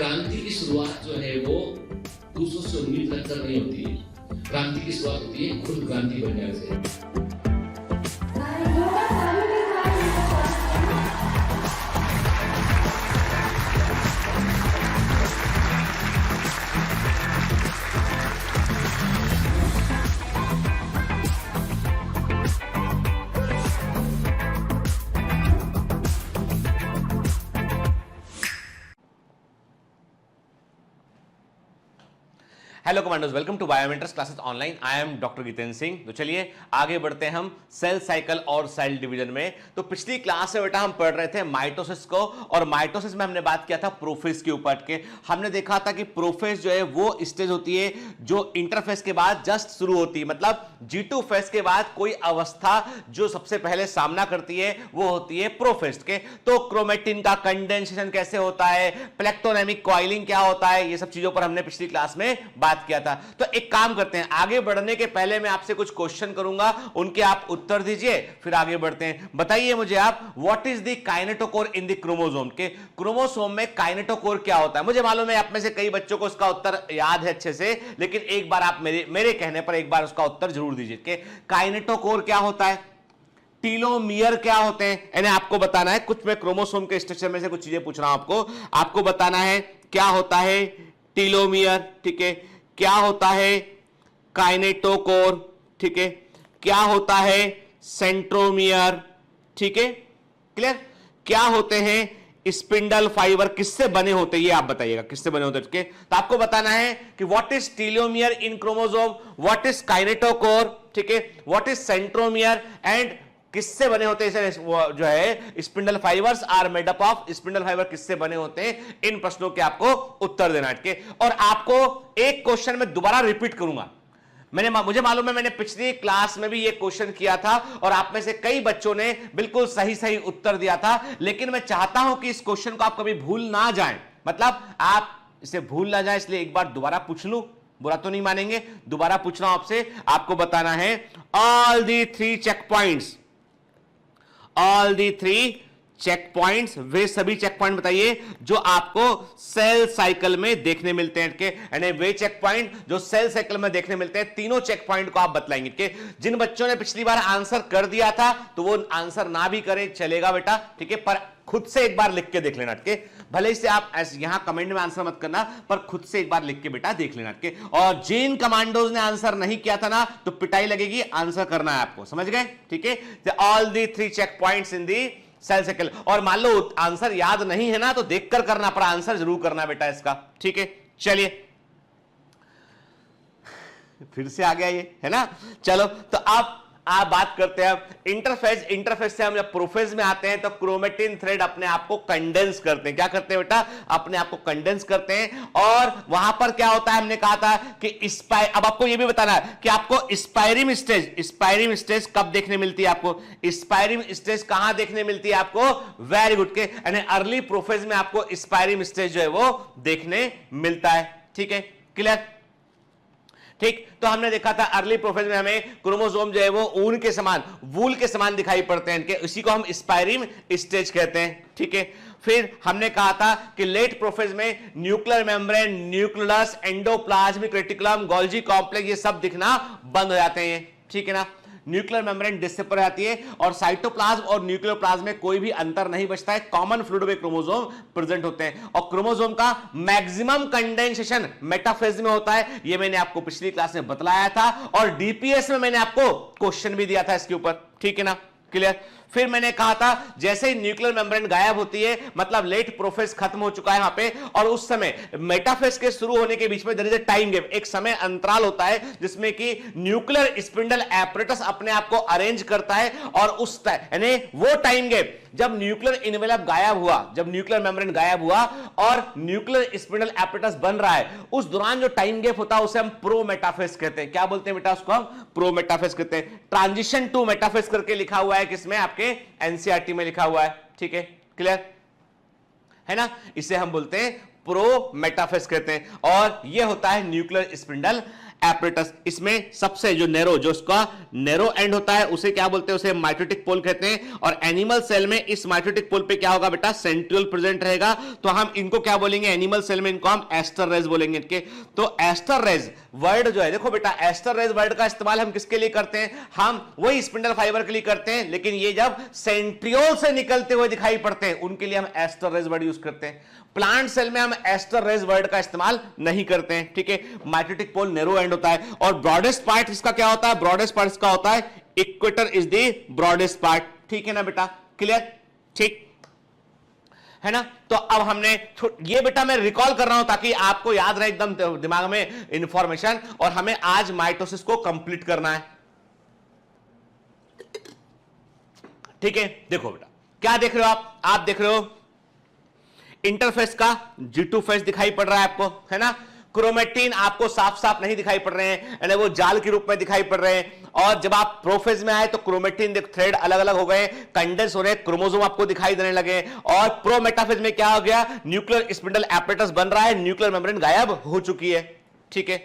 क्रांति की शुरुआत जो है वो दूसरों से उम्मीद रखकर नहीं होती है। क्रांति की शुरुआत होती है खुद क्रांति बन जाने से। Hello commandos, welcome to Biomentors classes online. I am doctor Jitendra Singh. तो चलिए आगे बढ़ते हैं हम सेल साइकिल और सेल डिवीजन में। तो पिछली क्लास में बेटा हम पढ़ रहे थे माइटोसिस को, और माइटोसिस में हमने बात किया था प्रोफेज के ऊपर के। हमने देखा था कि प्रोफेज जो है वो स्टेज होती है जो इंटरफेज के बाद जस्ट शुरू होती है, मतलब G2 फेज के बाद कोई अवस्था जो सबसे पहले सामना करती है वो होती है प्रोफेज के। तो क्रोमेटिन का कंडेंसेशन कैसे होता है, प्लेक्टोनेमिक कॉइलिंग क्या होता है, ये सब चीजों पर हमने पिछली क्लास में बात किया था। तो एक काम करते हैं, आगे बढ़ने के पहले मैं आपसे कुछ क्वेश्चन करूंगा, उनके आप उत्तर दीजिए, फिर आगे बढ़ते हैं। बताइए मुझे आप, what is the kinetochore in the chromosome के। क्रोमोसोम में काइनेटोकोर क्या होता है? मुझे मालूम है आप में से कई बच्चों को उसका उत्तर याद है अच्छे से, लेकिन एक बार आप मेरे कहने पर एक बार उसका उत्तर जरूर दीजिए कि काइनेटोकोर क्या होता है, टीलोमियर क्या होते हैं। यानी आपको बताना है, कुछ मैं क्रोमोसोम के स्ट्रक्चर में से कुछ चीजें पूछ रहा हूं आपको बताना है क्या होता है टीलोमियर, ठीक है, क्या होता है काइनेटोकोर, ठीक है, क्या होता है सेंट्रोमियर, ठीक है, क्लियर, क्या होते हैं स्पिंडल फाइबर, किससे बने होते हैं ये आप बताइएगा, किससे बने होते हैं, ठीक है। तो आपको बताना है कि what is telomere in chromosome, what is kinetochore, ठीक है, व्हाट इज सेंट्रोमियर एंड किससे बने होते हैं जो है spindle fibres are made up of, spindle fibre किससे बने होते हैं। इन प्रश्नों के आपको उत्तर देना है। और आपको एक क्वेश्चन में दोबारा रिपीट करूंगा, मुझे मालूम है मैंने पिछली क्लास में भी ये क्वेश्चन किया था और आप में से कई बच्चों ने बिल्कुल सही सही उत्तर दिया था, लेकिन मैं चाहता हूं कि इस क्वेश्चन को आप कभी भूल ना जाएं, मतलब आप इसे भूल ना जाएं, इसलिए एक बार दोबारा पूछ लूं, बुरा तो नहीं मानेंगे, दोबारा पूछ रहा हूं आपसे। आपको बताना है all the three check points, all the three check points, वे सभी चेक पॉइंट बताइए जो आपको सेल साइकिल में देखने मिलते हैं, यानी वे चेक पॉइंट जो सेल साइकिल में देखने मिलते हैं, तीनों चेक पॉइंट को आप बतलाएंगे। कि जिन बच्चों ने पिछली बार आंसर कर दिया था तो वो आंसर ना भी करे चलेगा बेटा, ठीक है, पर खुद से एक बार लिख के देख लेना, ठीक है, भले से आप यहां कमेंट में आंसर मत करना, पर खुद से एक बार लिख के बेटा देख लेना, ठीक है। और जिन कमांडोज ने आंसर नहीं किया था ना तो पिटाई लगेगी, आंसर करना है आपको, समझ गए, ठीक है। All the three check points in the cell cycle, और मान लो आंसर याद नहीं है ना तो देखकर करना, पर आंसर जरूर करना बेटा इसका, ठीक है। चलिए फिर से आ गया ये, है ना। चलो तो आप बात करते हैं इंटरफेज। इंटरफेज से हम जब प्रोफेज में आते हैं तो क्रोमेटिन थ्रेड अपने आप को कंडेंस करते हैं। क्या करते हैं बेटा? अपने आप को कंडेंस करते हैं, और वहां पर क्या होता है, हमने कहा था कि अब आपको यह भी बताना है कि आपको स्पाइरिम स्टेज कब देखने मिलती है, आपको स्पाइरिम स्टेज कहां देखने मिलती है आपको, वेरी गुड, के यानी अर्ली प्रोफेज में आपको स्पाइरिम स्टेज जो है वो देखने मिलता है, ठीक है, क्लियर, ठीक। तो हमने देखा था अर्ली प्रोफेज में हमें क्रोमोसोम जो है वो ऊन के समान, वूल के समान दिखाई पड़ते हैं, इसी को हम स्पाइरिम स्टेज कहते हैं, ठीक है। फिर हमने कहा था कि लेट प्रोफेज में nuclear membrane, nucleus, endoplasmic reticulum, Golgi complex, ये सब दिखना बंद हो जाते हैं, ठीक है ना। न्यूक्लियर मेम्ब्रेन डिसअपियर जाती है और साइटोप्लाज्म और न्यूक्लियर प्लाज्म में कोई भी अंतर नहीं बचता है, कॉमन फ्लूइड में क्रोमोसोम प्रेजेंट होते हैं, और क्रोमोसोम का मैक्सिमम कंडेंसेशन मेटाफेज में होता है, ये मैंने आपको पिछली क्लास में बतलाया था, और डीपीएस में मैंने आपको क्वेश्चन भी दिया था इसके ऊपर, ठीक है ना, क्लियर। फिर मैंने कहा था जैसे ही न्यूक्लियर मेम्ब्रेन गायब होती है, मतलब लेट प्रोफेज खत्म हो चुका है वहां पे, और उस समय मेटाफेज के शुरू होने के बीच में there is a time gap, एक समय अंतराल होता है जिसमें कि न्यूक्लियर स्पिंडल एपरेटस अपने आप को अरेंज करता है, और उस यानी वो टाइम गैप जब न्यूक्लियर इनवेलप गायब हुआ, जब न्यूक्लियर मेम्ब्रेन गायब हुआ और न्यूक्लियर स्पिंडल एपरेटस बन रहा है, उस दौरान जो टाइम गैप होता है उसे हम प्रोमेटाफेज कहते हैं। क्या बोलते हैं बेटा? उसको हम प्रोमेटाफेज कहते हैं। ट्रांजिशन टू मेटाफेज करके लिखा हुआ है किसमें? आपके एनसीईआरटी में लिखा हुआ है, ठीक है, क्लियर है ना। इसे हम बोलते हैं प्रोमेटाफेज कहते हैं, और यह होता है न्यूक्लियर स्पिंडल एपरेटस, इसमें सबसे जो नैरो, जो उसका नैरो एंड होता है उसे क्या बोलते हैं, उसे माइटोटिक पोल कहते हैं। और एनिमल सेल में इस माइटोटिक पोल पे क्या होगा बेटा, सेंट्रियोल प्रेजेंट रहेगा। तो हम इनको क्या बोलेंगे, एनिमल सेल में इनको हम एस्टर रेज बोलेंगे इनके। तो एस्टर रेज वर्ड जो है, देखो बेटा एस्टर रेज वर्ड का इस्तेमाल हम किसके लिए करते हैं, हम वही स्पिंडल फाइबर के लिए करते हैं, लेकिन ये जब सेंट्रियोल से निकलते हुए दिखाई पड़ते हैं उनके लिए हम एस्टर रेज वर्ड यूज करते हैं। प्लांट सेल में हम एस्टर रेज वर्ड का इस्तेमाल नहीं करते हैं, ठीक है। माइटोटिक पोल नैरो एंड होता है। और ब्रॉडेस्ट पार्ट इसका क्या होता है, ब्रॉडेस्ट पार्ट इसका होता है equator is the broadest part, ठीक है ना बेटा, क्लियर, ठीक है ना। तो अब हमने ये बेटा मैं रिकॉल कर रहा हूं ताकि आपको याद रहे एकदम दिमाग में इंफॉर्मेशन, और हमें आज माइटोसिस को कंप्लीट करना है, ठीक है। देखो बेटा क्या देख रहे हो आप देख रहे हो इंटरफेस का G2 फेस दिखाई पड़ रहा है आपको, है ना। क्रोमेटिन आपको साफ साफ नहीं दिखाई पड़ रहे हैं, यानी वो जाल के रूप में दिखाई पड़ रहे हैं। और जब आप प्रोफेज में आए तो क्रोमेटिन थ्रेड अलग अलग हो गए, कंडेंस हो रहे, क्रोमोसोम आपको दिखाई देने लगे। और प्रोमेटाफेज में क्या हो गया, न्यूक्लियर स्पिंडल एपरेटस बन रहा है, न्यूक्लियर मेम्ब्रेन गायब हो चुकी है, ठीक है,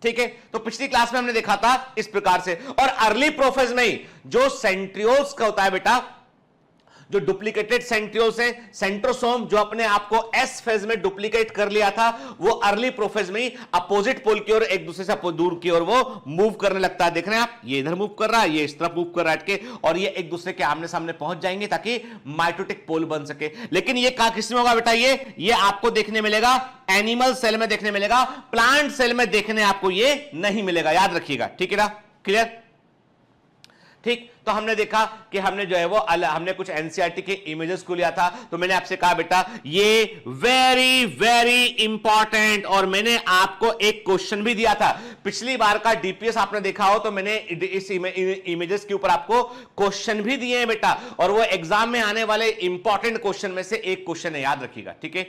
ठीक है। तो पिछली क्लास में हमने देखा था इस प्रकार से। और अर्ली प्रोफेज में ही जो सेंट्रियोल्स का होता है बेटा, जो डुप्लीकेटेड सेंट्रियोल्स हैं, सेंट्रोसोम जो अपने आप को एस फेज में डुप्लीकेट कर लिया था, वो अर्ली प्रोफेज में ही अपोजिट पोल की ओर, एक दूसरे से दूर की ओर वो मूव करने लगता है। देख रहे हैं आप, ये इधर मूव कर रहा है, ये इस तरफ मूव कर रहा है के, और ये एक दूसरे के आमने सामने पहुंच जाएंगे ताकि माइटोटिक पोल बन सके। लेकिन ये कहां किस में होगा बेटा, ये आपको देखने मिलेगा एनिमल सेल में देखने मिलेगा, प्लांट सेल में देखने आपको ये नहीं मिलेगा, याद रखिएगा, ठीक है ना, क्लियर, ठीक। तो हमने देखा कि हमने जो है वो हमने कुछ एनसीईआरटी के इमेजेस को लिया था। तो मैंने आपसे कहा बेटा ये वेरी वेरी इंपॉर्टेंट, और मैंने आपको एक क्वेश्चन भी दिया था पिछली बार का डीपीएस आपने देखा हो तो मैंने इस इमेजेस के ऊपर आपको क्वेश्चन भी दिए हैं बेटा, और वो एग्जाम में आने वाले इंपॉर्टेंट क्वेश्चन में से एक क्वेश्चन है, याद रखिएगा, ठीक है।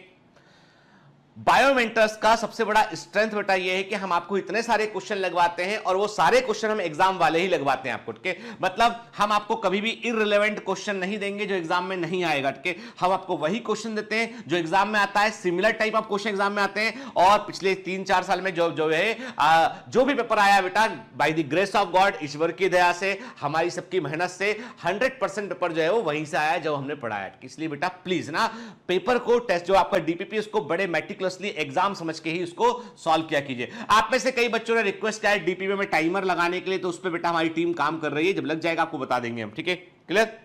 बायोमेंटर्स का सबसे बड़ा स्ट्रेंथ बेटा ये है कि हम आपको इतने सारे क्वेश्चन लगवाते हैं, और वो सारे क्वेश्चन हम एग्जाम वाले ही लगवाते हैं आपको, ठीक है। मतलब हम आपको कभी भी इररिलेवेंट क्वेश्चन नहीं देंगे जो एग्जाम में नहीं आएगा, ठीक है। हम आपको वही क्वेश्चन देते हैं जो एग्जाम में आता है, similar type of question exam में आते हैं। और पिछले 3-4 साल में जो भी पेपर आया बेटा, by the grace of God, ईश्वर की दया से, हमारी सबकी मेहनत से 100% पेपर जो है वो वहीं से आया जो हमने पढ़ाया। इसलिए बेटा प्लीज ना पेपर को, टेस्ट जो आपका डीपीपी, उसको बड़े मेटिकुलसली एग्जाम समझ के ही उसको सॉल्व किया कीजिए। आप में से कई बच्चों ने रिक्वेस्ट किया है डीपीपी में टाइमर लगाने के लिए, तो उस पर बेटा हमारी टीम काम कर रही है, जब लग जाएगा आपको बता देंगे हम, ठीक है, क्लियर।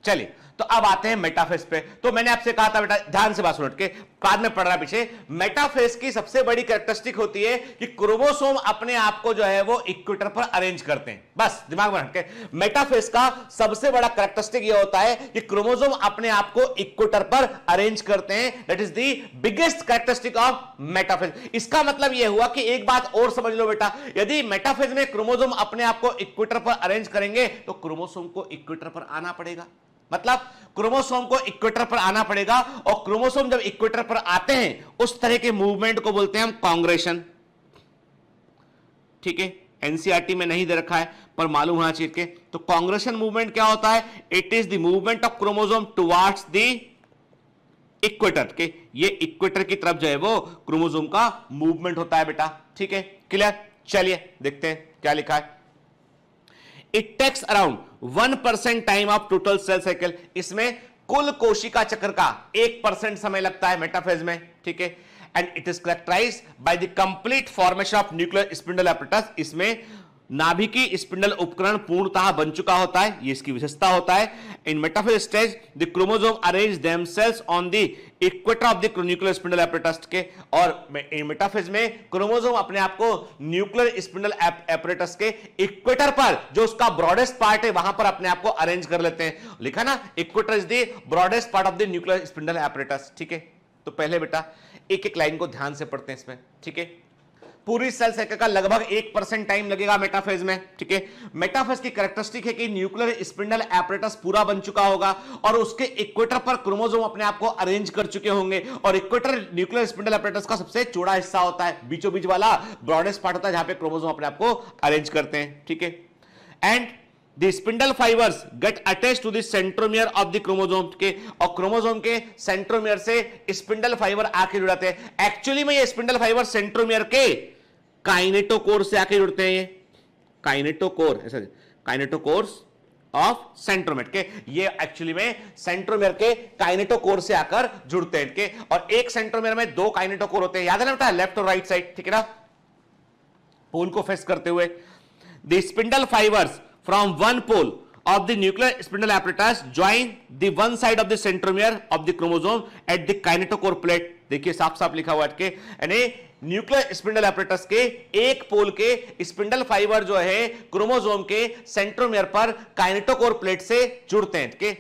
चलिए तो अब आते हैं मेटाफेज पे। तो मैंने आपसे कहा था बेटा, ध्यान से बात सुन के, बाद में पढ़ रहा पीछे, मेटाफेज की सबसे बड़ी कैरेक्टरिस्टिक होती है कि क्रोमोसोम अपने आप को जो है वो इक्वेटर पर अरेंज करते हैं। बस दिमाग में रख के, मेटाफेज का सबसे बड़ा कैरेक्टरिस्टिक ये होता है कि क्रोमोसोम अपने आप को इक्वेटर पर अरेंज करते हैं। That is the biggest characteristic of metaphase. इसका मतलब यह हुआ कि एक बात और समझ लो बेटा, यदि मेटाफेज में क्रोमोसोम अपने आप को इक्वेटर पर अरेंज करेंगे तो क्रोमोसोम को इक्वेटर पर आना पड़ेगा। मतलब क्रोमोसोम को इक्वेटर पर आना पड़ेगा, और क्रोमोसोम जब इक्वेटर पर आते हैं उस तरह के मूवमेंट को बोलते हैं हम कांग्रेशन, ठीक है। एनसीईआरटी में नहीं दे रखा है पर मालूम होना चाहिए। तो कांग्रेशन मूवमेंट क्या होता है, it is the movement of chromosome towards the equator के, ये इक्वेटर की तरफ जो है वो क्रोमोसोम का मूवमेंट होता है बेटा, ठीक है, क्लियर। चलिए देखते हैं क्या लिखा है। It takes around 1% time of total cell cycle, इसमें कुल कोशिका चक्र का 1% समय लगता है मेटाफेज में, ठीक है। And it is characterised by the complete formation of nuclear spindle apparatus, इसमें नाभिकीय स्पिंडल उपकरण पूर्णतः बन चुका होता है, ये इसकी विशेषता होता है। In metaphase stage the chromosome arrange themselves on the equator of the nuclear spindle apparatus के, और इन मेटाफेज में क्रोमोसोम अपने आप को न्यूक्लियर स्पिंडल एपरेटस के इक्वेटर पर, जो उसका ब्रॉडेस्ट पार्ट है, वहां पर अपने आप को अरेंज कर लेते हैं। लिखा ना, equator is the broadest part of the nuclear spindle apparatus, ठीक है। तो पहले बेटा एक एक लाइन को ध्यान से पढ़ते हैं इसमें, ठीक है। पूरी सेल साइकिल का लगभग 1% टाइम लगेगा मेटाफेज में, ठीक है। मेटाफेज की कैरेक्टरिस्टिक है कि न्यूक्लियर स्पिंडल एपरेटस पूरा बन चुका होगा, और उसके इक्वेटर पर क्रोमोसोम अपने आप को अरेंज कर चुके होंगे, और इक्वेटर न्यूक्लियर स्पिंडल एपरेटस का सबसे चौड़ा हिस्सा होता है, बीचों बीच वाला ब्रॉडेस्ट पार्ट होता है जहां पे क्रोमोसोम अपने आप को अरेंज करते हैं, ठीक है। And the spindle fibres get attach to the centromere of the chromosome के, और क्रोमोसोम के सेंट्रोमियर से स्पिंडल फाइबर आके जुड़ाते हैं। एक्चुअली में ये स्पिंडल फाइबर सेंट्रोमियर के काइनेटोकोर से आके जुड़ते हैं, ये काइनेटोकोर, ऐसा काइनेटोकोर्स ऑफ सेंट्रोमियर के, ये एक्चुअली में सेंट्रोमियर के काइनेटोकोर से आकर जुड़ते हैं के, और एक सेंट्रोमियर में दो काइनेटोकोर होते हैं, याद है ना बेटा, लेफ्ट और राइट साइड, ठीक है ना, पोल को फेस करते हुए। The spindle fibres from one pole of the nuclear spindle apparatus join the one side of the centromere of the chromosome at the kinetochore plate। देखिए साफ साफ लिखा हुआ है, यानी न्यूक्लियर स्पिंडल एपरेटस के एक पोल के स्पिंडल फाइबर जो है क्रोमोसोम के सेंट्रोमियर पर काइनेटोकोर प्लेट से जुड़ते हैं,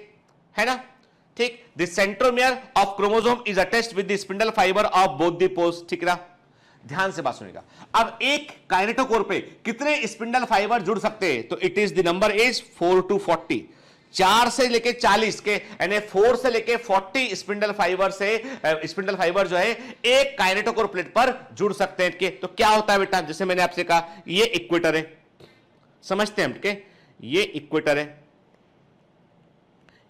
है ना, ठीक। The centromere of chromosome is attached with the spindle fibre of both the poles, ठीक है ना। ध्यान से बात सुनिएगा, अब एक काइनेटोकोर पे कितने स्पिंडल फाइबर जुड़ सकते हैं, तो it is the number is 4 to 40, 4 से लेके 40 के, यानी 4 से लेके 40 स्पिंडल फाइबर से स्पिंडल फाइबर जो है एक काइनेटोकोर प्लेट पर जुड़ सकते हैं के। तो क्या होता है बेटा, जैसे मैंने आपसे कहा ये इक्वेटर है, समझते हैं के, ये इक्वेटर है,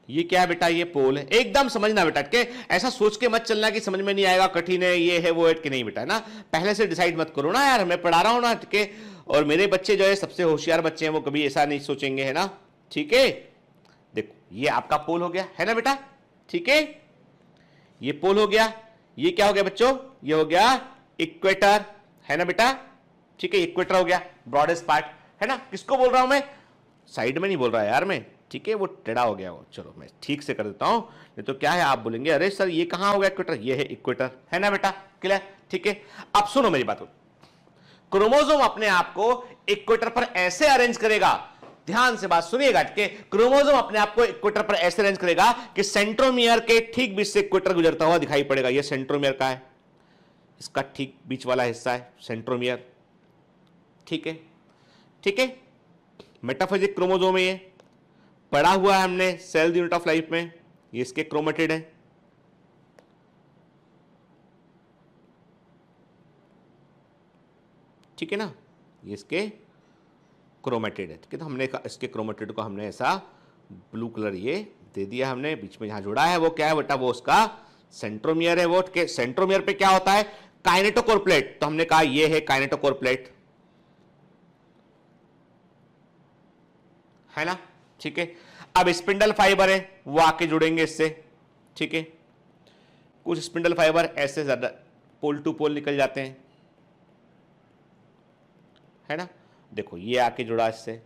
ये क्या है बेटा, ये पोल है। एकदम समझना बेटा के, ऐसा सोच के मत चलना कि समझ में नहीं आएगा, कठिन है, ये है वो है कि नहीं बेटा, है ना, पहले से डिसाइड मत करो ना यार, मैं पढ़ा रहा हूं ना के, और मेरे बच्चे जो है सबसे होशियार बच्चे हैं, वो कभी ऐसा नहीं सोचेंगे, है ना, ठीक है। देखो ये आपका पोल हो गया, है ना बेटा, ठीक है, ये पोल हो गया, ये क्या हो गया बच्चों, ये हो गया इक्वेटर, है ना बेटा, ठीक है, इक्वेटर हो गया, ब्रॉडेस्ट पार्ट, है ना। किसको बोल रहा हूं मैं, साइड में नहीं बोल रहा यार मैं, ठीक है, वो टेढ़ा हो गया वो, चलो मैं ठीक से कर देता हूं, नहीं तो क्या है आप बोलेंगे अरे सर ये कहां हो गया इक्वेटर, ये है इक्वेटर, है ना बेटा, क्लियर, ठीक है। अब सुनो मेरी बात, क्रोमोसोम अपने आप को इक्वेटर पर ऐसे अरेंज करेगा, ध्यान से बात सुनिएगा कि क्रोमोसोम अपने आप को इक्वेटर पर ऐसे अरेंज करेगा कि सेंट्रोमियर के ठीक बीच से इक्वेटर गुजरता हुआ दिखाई पड़ेगा। ये सेंट्रोमियर का है, इसका ठीक बीच वाला हिस्सा है सेंट्रोमियर, ठीक है, ठीक है। मेटाफेजिक क्रोमोसोम है, ये पढ़ा हुआ है हमने सेल यूनिट ऑफ लाइफ में, ये इसके क्रोमेटिड है, ठीक है ना, ये इसके क्रोमेटिड है, ठीक है। तो हमने इसके क्रोमेटिड को हमने ऐसा ब्लू कलर ये दे दिया हमने, बीच में जहां जुड़ा है वो क्या है बेटा, वो उसका सेंट्रोमियर है, वो के सेंट्रोमियर पे क्या होता है, काइनेटोकोर प्लेट, तो हमने कहा ये है काइनेटोकोर प्लेट, है ना, ठीक है। अब स्पिंडल फाइबर है वो आके जुड़ेंगे इससे, ठीक है, कुछ स्पिंडल फाइबर ऐसे ज्यादा पोल टू पोल निकल जाते हैं, है ना, देखो ये आके जुड़ा, इससे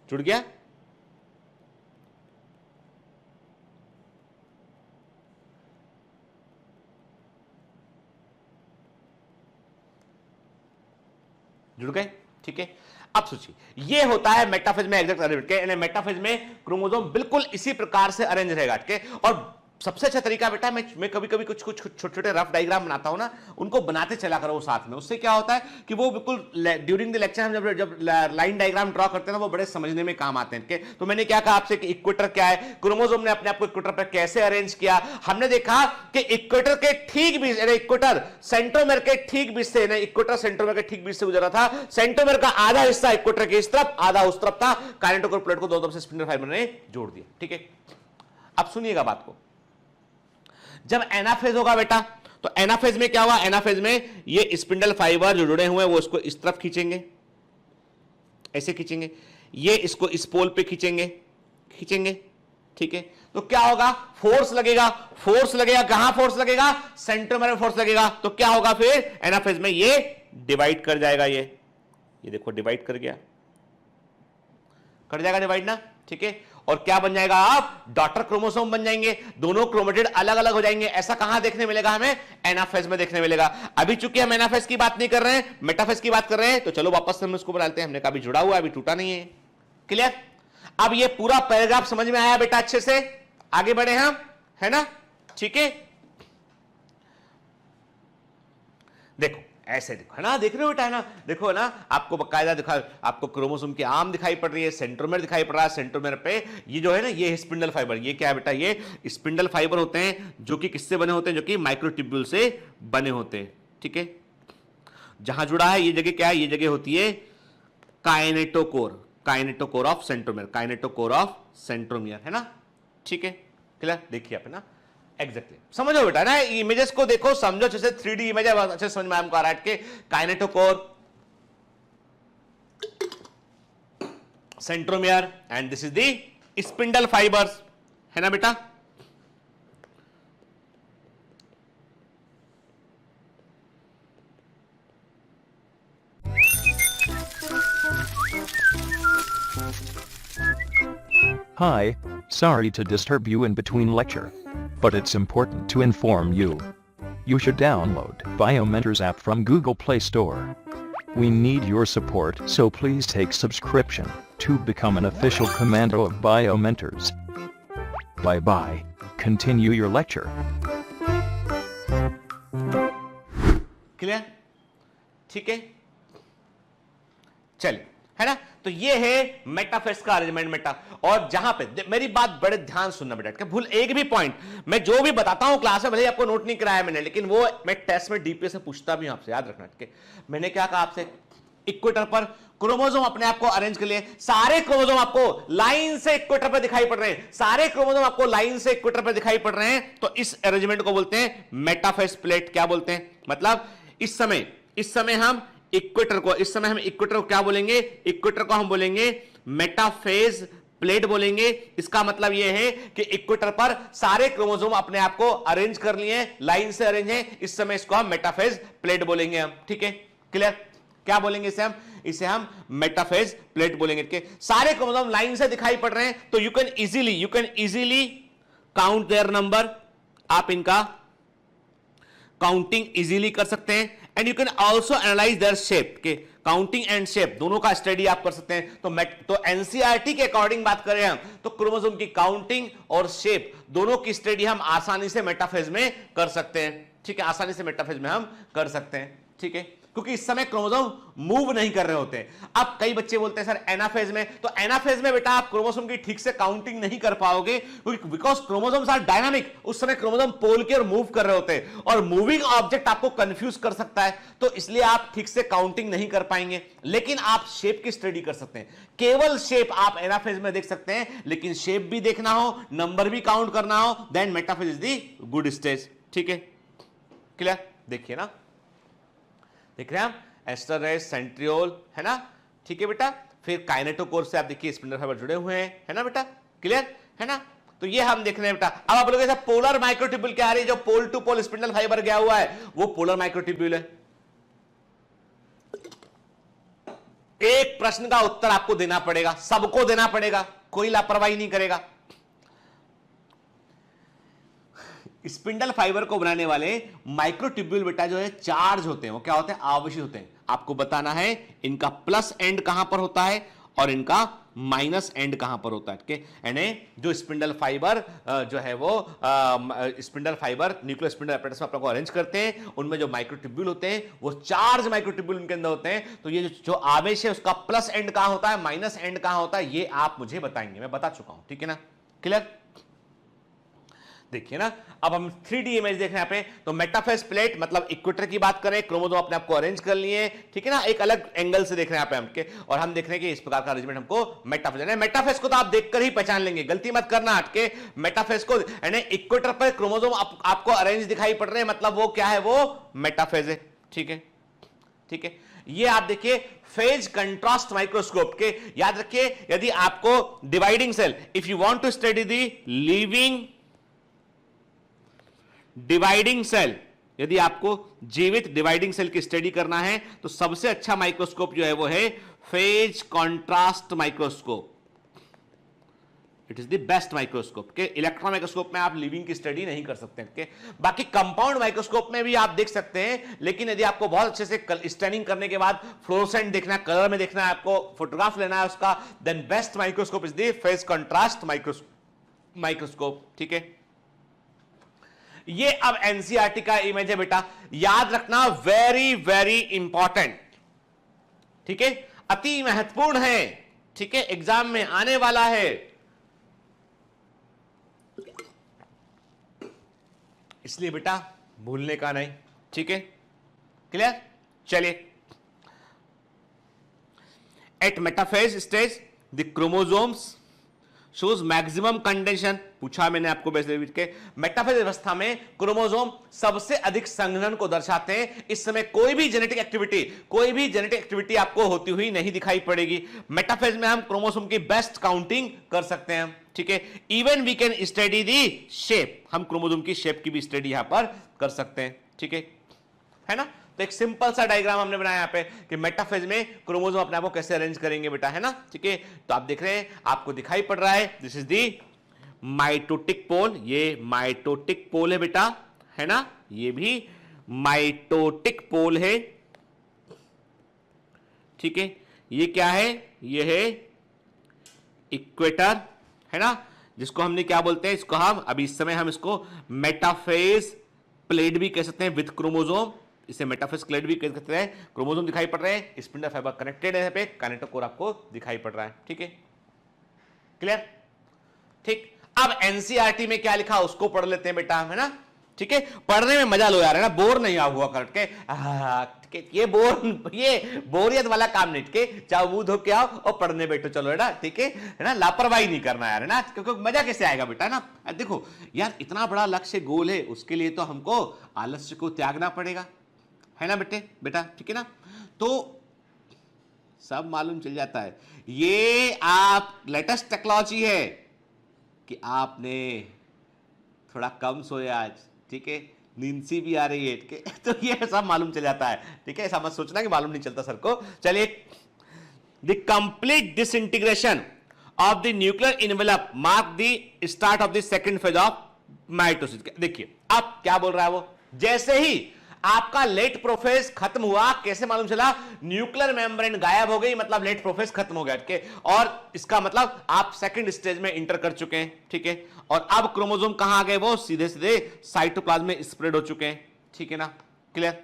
जुड़ गया, जुड़ गए, ठीक है। अब सोचिए ये होता है मेटाफेज में एग्जैक्ट अरेंजमेंट के, मेटाफेज में क्रोमोसोम बिल्कुल इसी प्रकार से अरेंज रहेगा के। और सबसे अच्छा तरीका बेटा, मैं कभी कभी कुछ छोटे छोटे रफ डायग्राम बनाता हूं ना, उनको बनाते चला करो साथ में, उससे क्या होता है कि वो बिल्कुल ड्यूरिंग द लेक्चर हम जब लाइन डायग्राम ड्रॉ करते हैं ना, वो बड़े समझने में काम आते हैं। तो मैंने क्या कहा आपसे कि इक्वेटर क्या है, क्रोमोसोम ने अपने आप को इक्वेटर पर कैसे अरेंज किया, हमने देखा कि इक्वेटर के ठीक बीच, इक्वेटर सेंट्रोमियर के ठीक बीच से, इक्वेटर सेंट्रोमियर के ठीक बीच से गुजरा था, सेंट्रोमियर का आधा हिस्सा इक्वेटर के इस तरफ, आधा उस तरफ था, काइनेटोकोर प्लेट को दोनों तरफ से स्पिंडल फाइबर ने जोड़ दिया, ठीक है। अब सुनिएगा बात को, जब एनाफेज होगा बेटा, तो एनाफेज में क्या हुआ, एनाफेज में ये स्पिंडल फाइबर जो जुड़े हुए हैं वो इसको इस तरफ खींचेंगे, ऐसे खींचेंगे, ये इसको इस पोल पे खींचेंगे, ठीक है। तो क्या होगा, फोर्स लगेगा, कहां फोर्स लगेगा, सेंट्रोमियर में फोर्स लगेगा, तो क्या होगा फिर एनाफेज में, ये डिवाइड कर जाएगा, ये देखो डिवाइड कर गया, कर जाएगा डिवाइड ना, ठीक है। और क्या बन जाएगा, आप डॉटर क्रोमोसोम बन जाएंगे, दोनों क्रोमेटिड अलग अलग हो जाएंगे। ऐसा कहां देखने मिलेगा हमें, एनाफेज में देखने मिलेगा। अभी चूंकि हम एनाफेज की बात नहीं कर रहे हैं, मेटाफेज की बात कर रहे हैं, तो चलो वापस हम इसको बनाते हैं। हमने कहा अभी जुड़ा हुआ है, अभी टूटा नहीं है, क्लियर। अब ये पूरा पैराग्राफ समझ में आया बेटा, अच्छे से आगे बढ़े हम, है ना, ठीक है। देखो ऐसे देखो, है ना, देख रहे हो बेटा, है ना, देखो ना, आपको बकायदा दिखा, आपको क्रोमोसोम की आर्म दिखाई पड़ रही है, सेंट्रोमियर दिखाई पड़ रहा है, सेंट्रोमियर पे ये जो है ना, ये स्पिंडल फाइबर, ये क्या है बेटा, ये स्पिंडल फाइबर होते हैं जो कि किससे बने होते हैं, जो कि माइक्रोट्यूब्यूल से बने होते हैं, ठीक है। जहां जुड़ा है ये जगह क्या है, ये जगह होती है kinetochore, kinetochore of centromere, kinetochore of centromere, है ना, ठीक है, क्लियर, देखिए आप, है ना, एग्जैक्टली समझो बेटा ना, इमेजेस को देखो, समझो, जैसे 3D इमेज है, अच्छे समझ में हमको आ रहा है कि kinetochore, centromere, and this is the spindle fibres, है ना बेटा। Hi, sorry to disturb you in between lecture. But it's important to inform you. You should download Biomentors app from Google Play Store. We need your support, so please take subscription to become an official commando of Biomentors. Bye bye. Continue your lecture. Clear, ठीक है, चलिए, है ना। तो ये है metaphase का arrangement बेटा। और जहां पे मेरी बात बड़े ध्यान सुनना बेटा, भूल एक भी पॉइंट, मैं जो भी बताता हूं क्लास में, भले आपको नोट नहीं कराया मैंने, लेकिन वो मैं टेस्ट में डीपीएस से पूछता भी हूं आपसे, याद रखना। ठीक है, मैंने क्या कहा आपसे, इक्वेटर पर क्रोमोसोम अपने आप को अरेंज कर लिए, सारे क्रोमोसोम आपको लाइन से इक्वेटर पर दिखाई पड़ रहे हैं, सारे क्रोमोसोम आपको लाइन से इक्वेटर पर दिखाई पड़ रहे हैं, तो इस अरेंजमेंट को बोलते हैं मेटाफेज प्लेट। क्या बोलते हैं, मतलब इस समय हम इक्वेटर को क्या बोलेंगे, इक्वेटर को हम बोलेंगे मेटाफेज प्लेट बोलेंगे। इसका मतलब यह है कि इक्वेटर पर सारे क्रोमोसोम अपने आप को अरेंज कर लिए, लाइन से अरेंज है, इस समय इसको हम मेटाफेज प्लेट बोलेंगे हम। ठीक है, क्लियर, क्या बोलेंगे इसे हम मेटाफेज प्लेट बोलेंगे। कि सारे क्रोमोसोम लाइन से दिखाई पड़ रहे हैं, तो you can easily count their number, आप इनका काउंटिंग इजीली कर सकते हैं, and you can also analyse their shape, के काउंटिंग एंड शेप दोनों का स्टडी आप कर सकते हैं। तो एनसीईआरटी के अकॉर्डिंग बात करें हम, तो क्रोमोसोम की काउंटिंग और शेप दोनों की स्टडी हम आसानी से मेटाफेज में कर सकते हैं। ठीक है, आसानी से मेटाफेज में हम कर सकते हैं। ठीक है, क्योंकि इस समय क्रोमोसोम मूव नहीं कर रहे होते हैं। अब कई बच्चे बोलते हैं सर एनाफेज में, तो एनाफेज में बेटा आप क्रोमोसोम की ठीक से काउंटिंग नहीं कर पाओगे, क्योंकि बिकॉज क्रोमोसोम्स आर डायनामिक, उस समय क्रोमोसोम पोल के और मूव कर रहे होते हैं, और मूविंग ऑब्जेक्ट आपको कंफ्यूज कर सकता है, तो इसलिए आप ठीक से काउंटिंग नहीं कर पाएंगे। लेकिन आप शेप की स्टडी कर सकते हैं, केवल शेप आप एनाफेज में देख सकते हैं, लेकिन शेप भी देखना हो, नंबर भी काउंट करना हो, then metaphase is the good stage. ठीक है, क्लियर, देखिए ना, देख रहे हैं हम, एस्टर रेस, सेंट्रियोल, है ना। ठीक है बेटा, फिर काइनेटोकोर से आप देखिए स्पिंडल फाइबर जुड़े हुए हैं, है ना बेटा, क्लियर है ना। तो ये हम देख रहे हैं बेटा। अब आप लोग ऐसा पोलर माइक्रोट्यूब्यूल क्या आ रही है, जो pole to pole spindle fibre गया हुआ है वो पोलर माइक्रोट्यूब्यूल है। एक प्रश्न का उत्तर आपको देना पड़ेगा, सबको देना पड़ेगा, कोई लापरवाही नहीं करेगा। स्पिंडल फाइबर को बनाने वाले माइक्रोट्यूब्यूल बेटा जो है चार्ज होते हैं, वो क्या होते हैं, आवेशित होते हैं। आपको बताना है इनका प्लस एंड कहां पर होता है और इनका माइनस एंड कहां पर होता है। यानी जो स्पिंडल फाइबर जो है वो spindle fibre nuclear spindle apparatus में आपको अरेंज करते हैं, उनमें जो माइक्रोट्यूब्यूल होते हैं वो चार्ज माइक्रोट्यूब्यूल उनके अंदर होते हैं। तो ये जो आवेश है उसका प्लस एंड कहां होता है, माइनस एंड कहां होता है, ये आप मुझे बताएंगे, मैं बता चुका हूं। ठीक है ना, क्लियर, देखिए ना। अब हम 3D इमेज देख रहे हैं यहाँ पे, तो मेटाफेज प्लेट मतलब इक्वेटर की बात करें, क्रोमोसोम अपने आप को अरेंज कर लिए, ठीक है ना, एक अलग एंगल से देख रहे हैं यहाँ पे हम, और हम देख रहे हैं कि इस प्रकार का अरेंजमेंट हमको मेटाफेज है। मेटाफेज को तो आप देखकर ही पहचान लेंगे, गलती मत करना हटके। मेटाफेज को यानी इक्वेटर पर क्रोमोसोम आपको अरेंज दिखाई पड़ रहे हैं, मतलब वो क्या है, वो मेटाफेज है। ठीक है, ठीक है, ये आप देखिए फेज कंट्रास्ट माइक्रोस्कोप के, याद रखिए, यदि आपको dividing cell, if you want to study the living dividing cell, यदि आपको जीवित डिवाइडिंग सेल की स्टडी करना है, तो सबसे अच्छा माइक्रोस्कोप जो है वो है phase contrast microscope. It is the best microscope. के इलेक्ट्रॉन माइक्रोस्कोप में आप लिविंग की स्टडी नहीं कर सकते के, बाकी कंपाउंड माइक्रोस्कोप में भी आप देख सकते हैं, लेकिन यदि आपको बहुत अच्छे से स्टैनिंग करने के बाद फ्लोरोसेंट देखना है, कलर में देखना है, आपको फोटोग्राफ लेना है उसका, then best microscope is the phase contrast microscope. ठीक है, ये अब एनसीईआरटी का इमेज है बेटा, याद रखना, वेरी वेरी इंपॉर्टेंट। ठीक है, अति महत्वपूर्ण है। ठीक है, एग्जाम में आने वाला है, इसलिए बेटा भूलने का नहीं। ठीक है, क्लियर, चलिए। At metaphase stage the chromosomes shows maximum condensation, पूछा मैंने आपको वैसे के मेटाफेज अवस्था में क्रोमोसोम सबसे अधिक संघनन को दर्शाते हैं। इस समय कोई भी जेनेटिक एक्टिविटी आपको होती हुई नहीं दिखाई पड़ेगी। मेटाफेज में हम क्रोमोसोम की बेस्ट काउंटिंग कर सकते हैं, ठीक है। Even we can study the shape, हम क्रोमोसोम की शेप की भी स्टडी यहां पर कर सकते हैं, ठीक है ना। तो एक सिंपल सा डायग्राम हमने बनाया यहाँ पे कि मेटाफेज में क्रोमोसोम अपने आप को कैसे अरेंज करेंगे बेटा, है ना, ठीक है। तो आप देख रहे हैं, आपको दिखाई पड़ रहा है, दिस इज दी माइटोटिक पोल, ये माइटोटिक पोल है बेटा, है ना, ये भी माइटोटिक पोल है, ठीक है। ये क्या है, ये है इक्वेटर, है ना, जिसको हमने क्या बोलते हैं, इसको हम अभी इस समय हम इसको मेटाफेज प्लेट भी कह सकते हैं विथ क्रोमोसोम, इसे मेटाफेज क्लेड भी कह सकते हैं। क्रोमोसोम दिखाई पड़ रहे हैं, स्पिंडल फाइबर कनेक्टेड है, यहाँ पे काइनेटोकोर आपको दिखाई पड़ रहा है, ठीक है, क्लियर, ठीक। अब एनसीईआरटी में क्या लिखा उसको पढ़ लेते हैं बेटा, है ना, ठीक है। पढ़ने में मजा लो यार, है ना, बोर नहीं हुआ कर के, ठीक है। ये बोरियत वाला काम नहीं, ठीक है, चाहे मुंह धो के आओ और पढ़ने बैठो, चलो, है ना, ठीक है ना, लापरवाही नहीं करना यार, है ना, क्योंकि मजा कैसे आएगा बेटा ना। देखो यार, इतना बड़ा लक्ष्य गोल है, उसके लिए तो हमको आलस्य को त्यागना पड़ेगा, है ना बेटा, ठीक है ना। तो सब मालूम चल जाता है, ये आप लेटेस्ट टेक्नोलॉजी है कि आपने थोड़ा कम सोया आज, ठीक है, नींद सी भी आ रही है, ठीक है, तो ये सब मालूम चल जाता है, ठीक है। ऐसा मत सोचना कि मालूम नहीं चलता सर को। चलिए, the complete disintegration of the nuclear envelope mark the start of the second phase of mitosis. देखिए अब क्या बोल रहा है वो, जैसे ही आपका लेट प्रोफेज खत्म हुआ, कैसे मालूम चला, न्यूक्लियर मेम्ब्रेन गायब हो गई, मतलब लेट प्रोफेज खत्म हो गया, ठीक है, और इसका मतलब आप सेकंड स्टेज में इंटर कर चुके हैं, ठीक है। और अब क्रोमोसोम कहां आ गए, वो सीधे सीधे साइटोप्लाज्म में स्प्रेड हो चुके हैं, ठीक है ना, clear.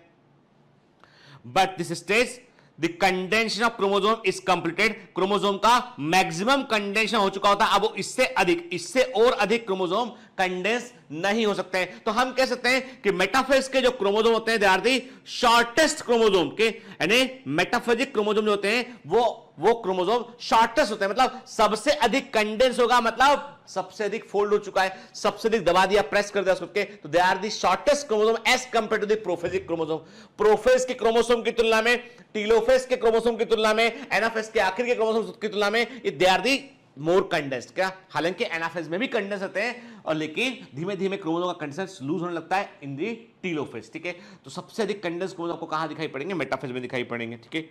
But this stage the condensation of chromosome is completed, chromosome का मैक्सिमम कंडेंशन हो चुका होता है, अब वो इससे और अधिक क्रोमोसोम कंडेंस नहीं हो सकते हैं। तो हम कह सकते हैं कि मेटाफेज के जो क्रोमोसोम होते हैं, they are the shortest chromosome के, यानी मेटाफेजिक क्रोमोसोम जो होते हैं वो क्रोमोसोम शॉर्टेस्ट होते हैं, मतलब सबसे अधिक कंडेंस होगा, मतलब सबसे अधिक फोल्ड हो चुका है, सबसे अधिक दबा दिया, प्रेस कर दिया उसको, तो they are the shortest chromosome as compare to the prophasic chromosome. Prophase के क्रोमोसोम की तुलना में, टीलोफेज के क्रोमोसोम की तुलना में, एनाफेज के आखिर के क्रोमोसोम की तुलना में, दे आर दी मोर कंडेंस्ड। क्या, हालांकि एनाफेज में भी कंडेंस होते हैं, और लेकिन धीमे धीमे क्रोमोसोम का कंडेंस लूज होने लगता है इन दी टीलोफेज, ठीक है। तो सबसे अधिक कंडेंस क्रोमोसोम को कहां दिखाई पड़ेंगे, मेटाफेज में दिखाई पड़ेंगे, ठीक है।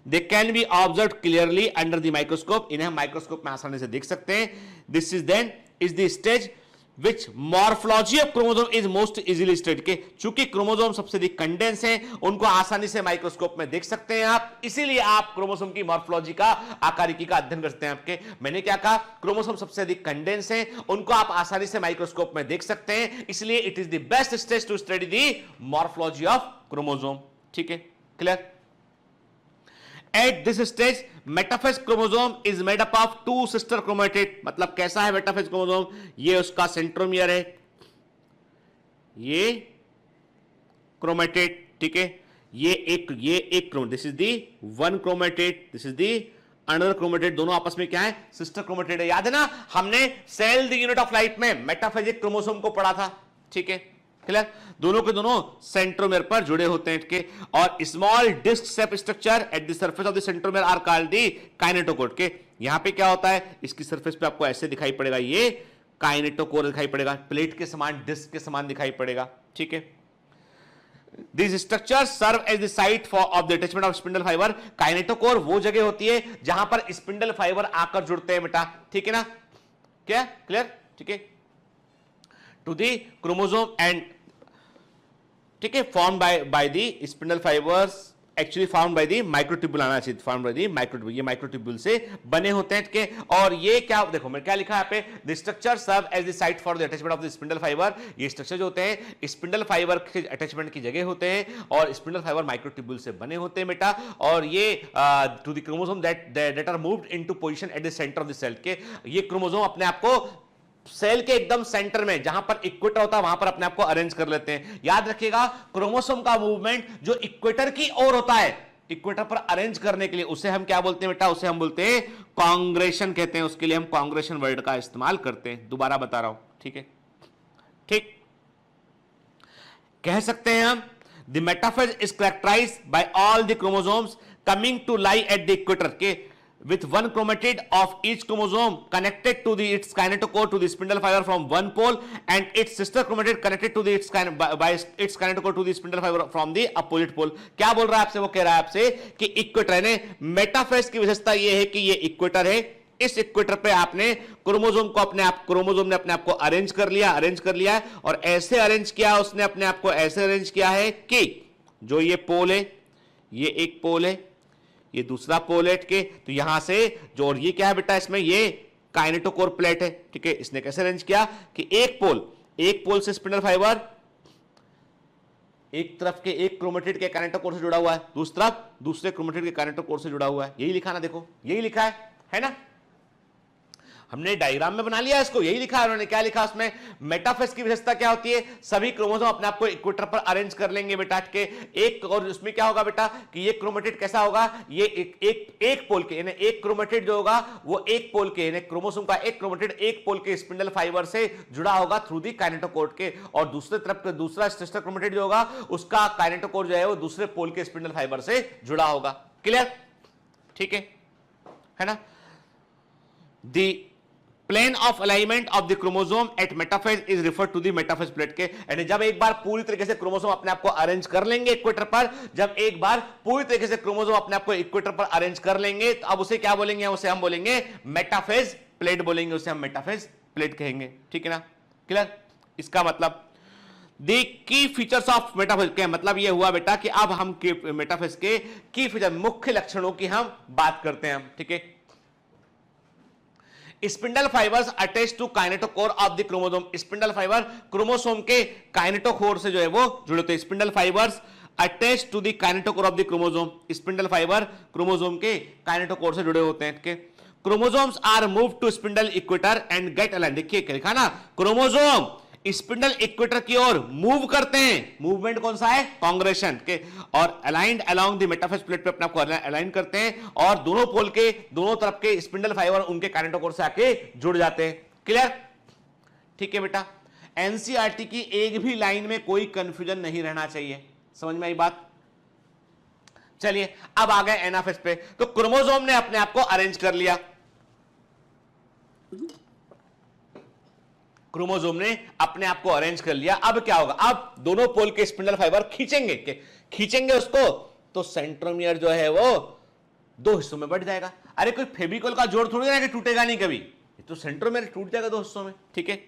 They can be observe clearly under the microscope, इन्हें माइक्रोस्कोप में आसानी से देख सकते हैं। This is then is the stage which morphology of chromosome is most easily studied, के चूंकि क्रोमोसोम सबसे अधिक कंडेंस हैं, उनको आसानी से माइक्रोस्कोप में देख सकते हैं आप, इसीलिए आप क्रोमोसोम की मॉर्फोलॉजी का, आकारिकी का अध्ययन करते हैं। आपके मैंने क्या कहा, क्रोमोसोम सबसे अधिक कंडेंस हैं, उनको आप आसानी से माइक्रोस्कोप में देख सकते हैं, इसलिए it is the best stage to study the morphology of chromosome, ठीक है, clear. At this stage, metaphase chromosome is made up of two sister chromatid, मतलब कैसा है मेटाफेज क्रोमोसोम, ये उसका सेंट्रोमियर है, ये क्रोमेटिड, ठीक है, ये एक this is the one chromatid, this is the another chromatid, दोनों आपस में क्या है, सिस्टर क्रोमेटिड है। याद है ना, हमने cell the unit of life में मेटाफेजिक क्रोमोसोम को पढ़ा था, ठीक है, क्लियर। दोनों के दोनों सेंट्रोमियर पर जुड़े होते हैं, के, और small disc shape structure at the surface of the centromere are called the kinetochore, के। यहां पे क्या होता है, इसकी सरफेस पे आपको ऐसे दिखाई पड़ेगा, ये काइनेटोकोर दिखाई पड़ेगा, प्लेट के समान, डिस्क के समान दिखाई पड़ेगा, ठीक है। These structures serve as the site of the attachment of spindle fiber. Kinetochore वो जगह होती है जहां पर स्पिंडल फाइबर आकर जुड़ते हैं बेटा, ठीक है ना, क्या, क्लियर, ठीक है। टू द क्रोमोसोम एंड, ठीक है, form by the spindle fibres, actually found by the microtubule आना चाहिए, फाउंड बाय द माइक्रोट्यूब्यूल, ये माइक्रोट्यूब्यूल से बने होते हैं, ठीक है। और ये क्या, देखो मैं क्या लिखा है यहाँ पे, the structure serve as the site for the attachment of the spindle fibre. ये स्ट्रक्चर जो होते हैं स्पिंडल फाइबर के अटैचमेंट की जगह होते हैं, और स्पिंडल फाइबर माइक्रोट्यूब्यूल से बने होते हैं बेटा, और ये to the chromosome that are moved into position at the centre of the cell, के ये क्रोमोसोम अपने आप को सेल के एकदम सेंटर में, जहां पर इक्वेटर होता है, वहां पर अपने आप को अरेंज कर लेते हैं। याद रखिएगा, क्रोमोसोम का मूवमेंट जो इक्वेटर की ओर होता है, इक्वेटर पर अरेंज करने के लिए, उसे हम क्या बोलते हैं बेटा, उसे हम बोलते हैं कांग्रेशन कहते हैं, उसके लिए हम कांग्रेशन वर्ड का इस्तेमाल करते हैं। दोबारा बता रहा हूं, ठीक है, ठीक। कह सकते हैं हम the metaphase is characterised by all the chromosomes coming to lie at the equator के with one chromatid of each chromosome connected to its kinetochore to the spindle fiber from one pole and its sister chromatid connected to by its kinetochore to the spindle fiber from the opposite pole। क्या बोल रहा है आपसे, वो कह रहा है आपसे कि इक्वेटर ने मेटाफेज की विशेषता ये है कि ये इक्वेटर है, इस इक्वेटर पे आपने क्रोमोसोम ने अपने आप को अरेंज कर लिया और ऐसे अरेंज किया, उसने अपने आप को ऐसे अरेंज किया है कि जो ये पोल है, ये एक पोल है, ये दूसरा पोल है के, तो यहां से जो, और ये क्या है बेटा, इसमें ये काइनेटोकोर प्लेट है, ठीक है। इसने कैसे अरेंज किया कि एक पोल से स्पिंडल फाइबर एक तरफ के एक क्रोमेटिड के काइनेटोकोर से जुड़ा हुआ है, दूसरे क्रोमेटिड के काइनेटोकोर से जुड़ा हुआ है। यही लिखा ना, देखो यही लिखा है ना, हमने डायग्राम में बना लिया इसको, यही लिखा है उन्होंने। क्या लिखा उसमें, मेटाफेज की विशेषता क्या होती है, सभी क्रोमोसोम अपने आप को इक्वेटर पर अरेंज कर लेंगे बेटा के एक, और उसमें क्या होगा बेटा कि ये क्रोमेटिड कैसा होगा, ये एक पोल के, यानी एक क्रोमेटिड जो होगा वो एक पोल के, यानी क्रोमोसोम का एक क्रोमेटिड एक पोल के स्पिंडल फाइबर से जुड़ा होगा थ्रू दी काइनेटोकोर के, और दूसरे तरफ के दूसरा सिस्टर क्रोमेटिड जो होगा उसका काइनेटोकोर जो है वो दूसरे पोल के स्पिंडल फाइबर से जुड़ा होगा। क्लियर, ठीक है ना। The plane of alignment of the chromosome at metaphase is referred to the metaphase plate के, यानी जब एक बार पूरी तरीके से क्रोमोसोम अपने आप को अरेंज कर लेंगे इक्वेटर पर, जब एक बार पूरी तरीके से क्रोमोसोम अपने आप को इक्वेटर पर अरेंज कर लेंगे, तो अब उसे क्या बोलेंगे, उसे हम बोलेंगे मेटाफेज प्लेट बोलेंगे, उसे हम मेटाफेज प्लेट कहेंगे, ठीक है ना। क्लियर, इसका मतलब the key features of metaphase के मतलब यह हुआ बेटा कि अब हम मेटाफेज के की फीचर, मुख्य लक्षणों की हम बात करते हैं, ठीक है। Spindle fibres attach to kinetochore of the chromosome, spindle fibre chromosome के काइनेटोकोर से जो है वो जुड़े होते हैं। Spindle fibres attach to the kinetochore of the chromosome, spindle fibre chromosome के काइनेटोकोर से जुड़े होते हैं। Chromosomes are move to spindle equator and get align, देखिए लिखा ना, क्रोमोसोम स्पिंडल इक्वेटर की ओर मूव करते हैं, मूवमेंट कौन सा है, कांग्रेशन के, और aligned along the metaphase plate पे अपने आप को अलाइन करते हैं, और दोनों पोल के दोनों तरफ के स्पिंडल फाइबर उनके काइनेटोकोर से आके जुड़ जाते हैं। क्लियर, ठीक है बेटा। एनसीईआरटी की एक भी लाइन में कोई कंफ्यूजन नहीं रहना चाहिए, समझ में आई बात। चलिए अब आ गए एनाफेज पे, तो क्रोमोसोम ने अपने आप को अरेंज कर लिया, क्रोमोसोम ने अपने आप को अरेंज कर लिया। अब क्या होगा, अब दोनों पोल के स्पिंडल फाइबर खींचेंगे उसको, तो सेंट्रोमियर जो है वो दो हिस्सों में बढ़ जाएगा। अरे कोई फेविकोल का जोड़ थोड़ी ना कि टूटेगा नहीं कभी, तो सेंट्रोमियर टूट जाएगा दो हिस्सों में, ठीक है।